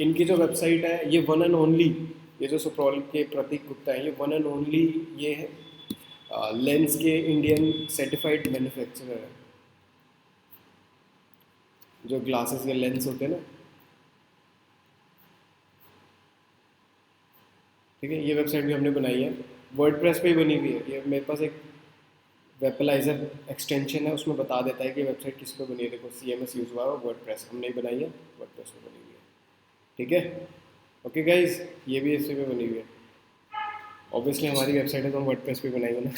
इनकी जो वेबसाइट है, ये वन एंड ओनली, ये जो सुप्रॉल के प्रतीक गुप्ता है, ये वन एंड ओनली ये है लेंस के इंडियन सर्टिफाइड मैन्युफैक्चरर है। जो ग्लासेस के लेंस होते हैं ना, ठीक है, ये वेबसाइट भी हमने बनाई है, वर्डप्रेस पे ही बनी हुई है। ये मेरे पास एक वेबलाइजर एक्सटेंशन है, उसमें बता देता है कि वेबसाइट किस पे बनी है। देखो CMS यूज़ हुआ है, वर्डप्रेस हमने ही बनाई है, वर्डप्रेस पे बनी हुई है, ठीक है। ओके गाइज, ये भी इसी पे बनी हुई है। ऑब्वियसली हमारी वेबसाइट है तो हम वर्डप्रेस पे बनाई है ना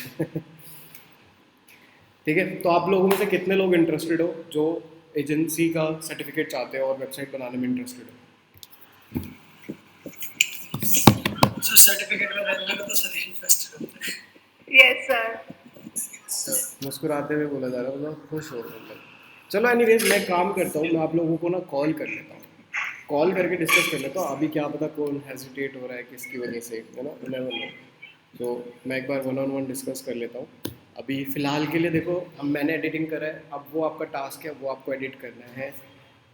ठीक है, तो आप लोगों में से कितने लोग इंटरेस्टेड हो जो एजेंसी का सर्टिफिकेट चाहते हो और वेबसाइट बनाने में इंटरेस्टेड हो? सर सर्टिफिकेट में रहने का तो सभी इंटरेस्टेड होते हैं। Yes sir. मुस्कुराते हुए बोला जा रहा है, मतलब खुश हो मतलब। चलो एनीवेज, मैं काम करता हूँ, मैं आप लोगों को ना कॉल कर लेता हूँ, कॉल करके डिस्कस कर लेता हूँ। अभी क्या पता कौन हेजिटेट हो रहा है किसकी वजह से, है ना, नेवर नो। तो मैं एक बार 1-on-1 डिस्कस कर लेता हूँ। अभी फ़िलहाल के लिए देखो, हम मैंने एडिटिंग करा है, अब वो आपका टास्क है, वो आपको एडिट करना है,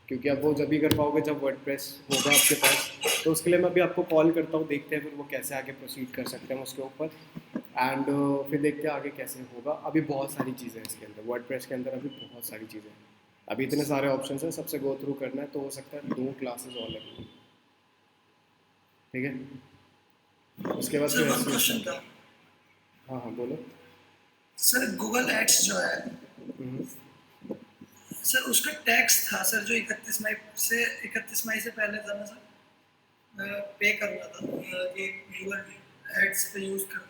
क्योंकि अब वो जब भी कर पाओगे जब वर्डप्रेस होगा आपके पास। तो उसके लिए मैं अभी आपको कॉल करता हूँ, देखते हैं फिर वो कैसे आगे प्रोसीड कर सकते हैं उसके ऊपर, एंड फिर देखते हैं आगे कैसे होगा। अभी बहुत सारी चीज़ें हैं इसके अंदर, वर्डप्रेस के अंदर अभी बहुत सारी चीज़ें हैं, अभी इतने सारे ऑप्शंस हैं, सबसे गो थ्रू करना है। तो हो सकता है 2 क्लासेस और लगेंगी, ठीक है। उसके बाद सर फिर वन क्वेश्चन था हाँ हाँ बोलो। सर, गूगल एड्स जो है हम्म। सर, उसका टैक्स था सर जो 31 मई से पहले था ना सर, पे करना था कि गूगल एड्स पे यूज करते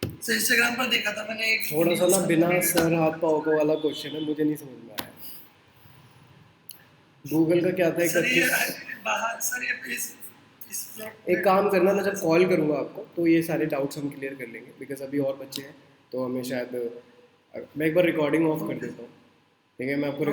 हैं। सर इंस्टाग्राम पर देखा था मैंने एक थोड़ा सा न्यूज़ ना बिना सर हाथ पाँव को वाला क्वेश्चन है, मुझे नहीं समझ में आया। गूगल का क्या था सर ये 31? बाहर सर ये इस एक काम करना, मैं जब कॉल करूँगा आपको तो ये सारे डाउट्स हम क्लियर कर लेंगे, बिकॉज अभी और बच्चे हैं तो हमें शायद मैं एक बार रिकॉर्डिंग ऑफ कर देता हूँ, ठीक है। मैं आपको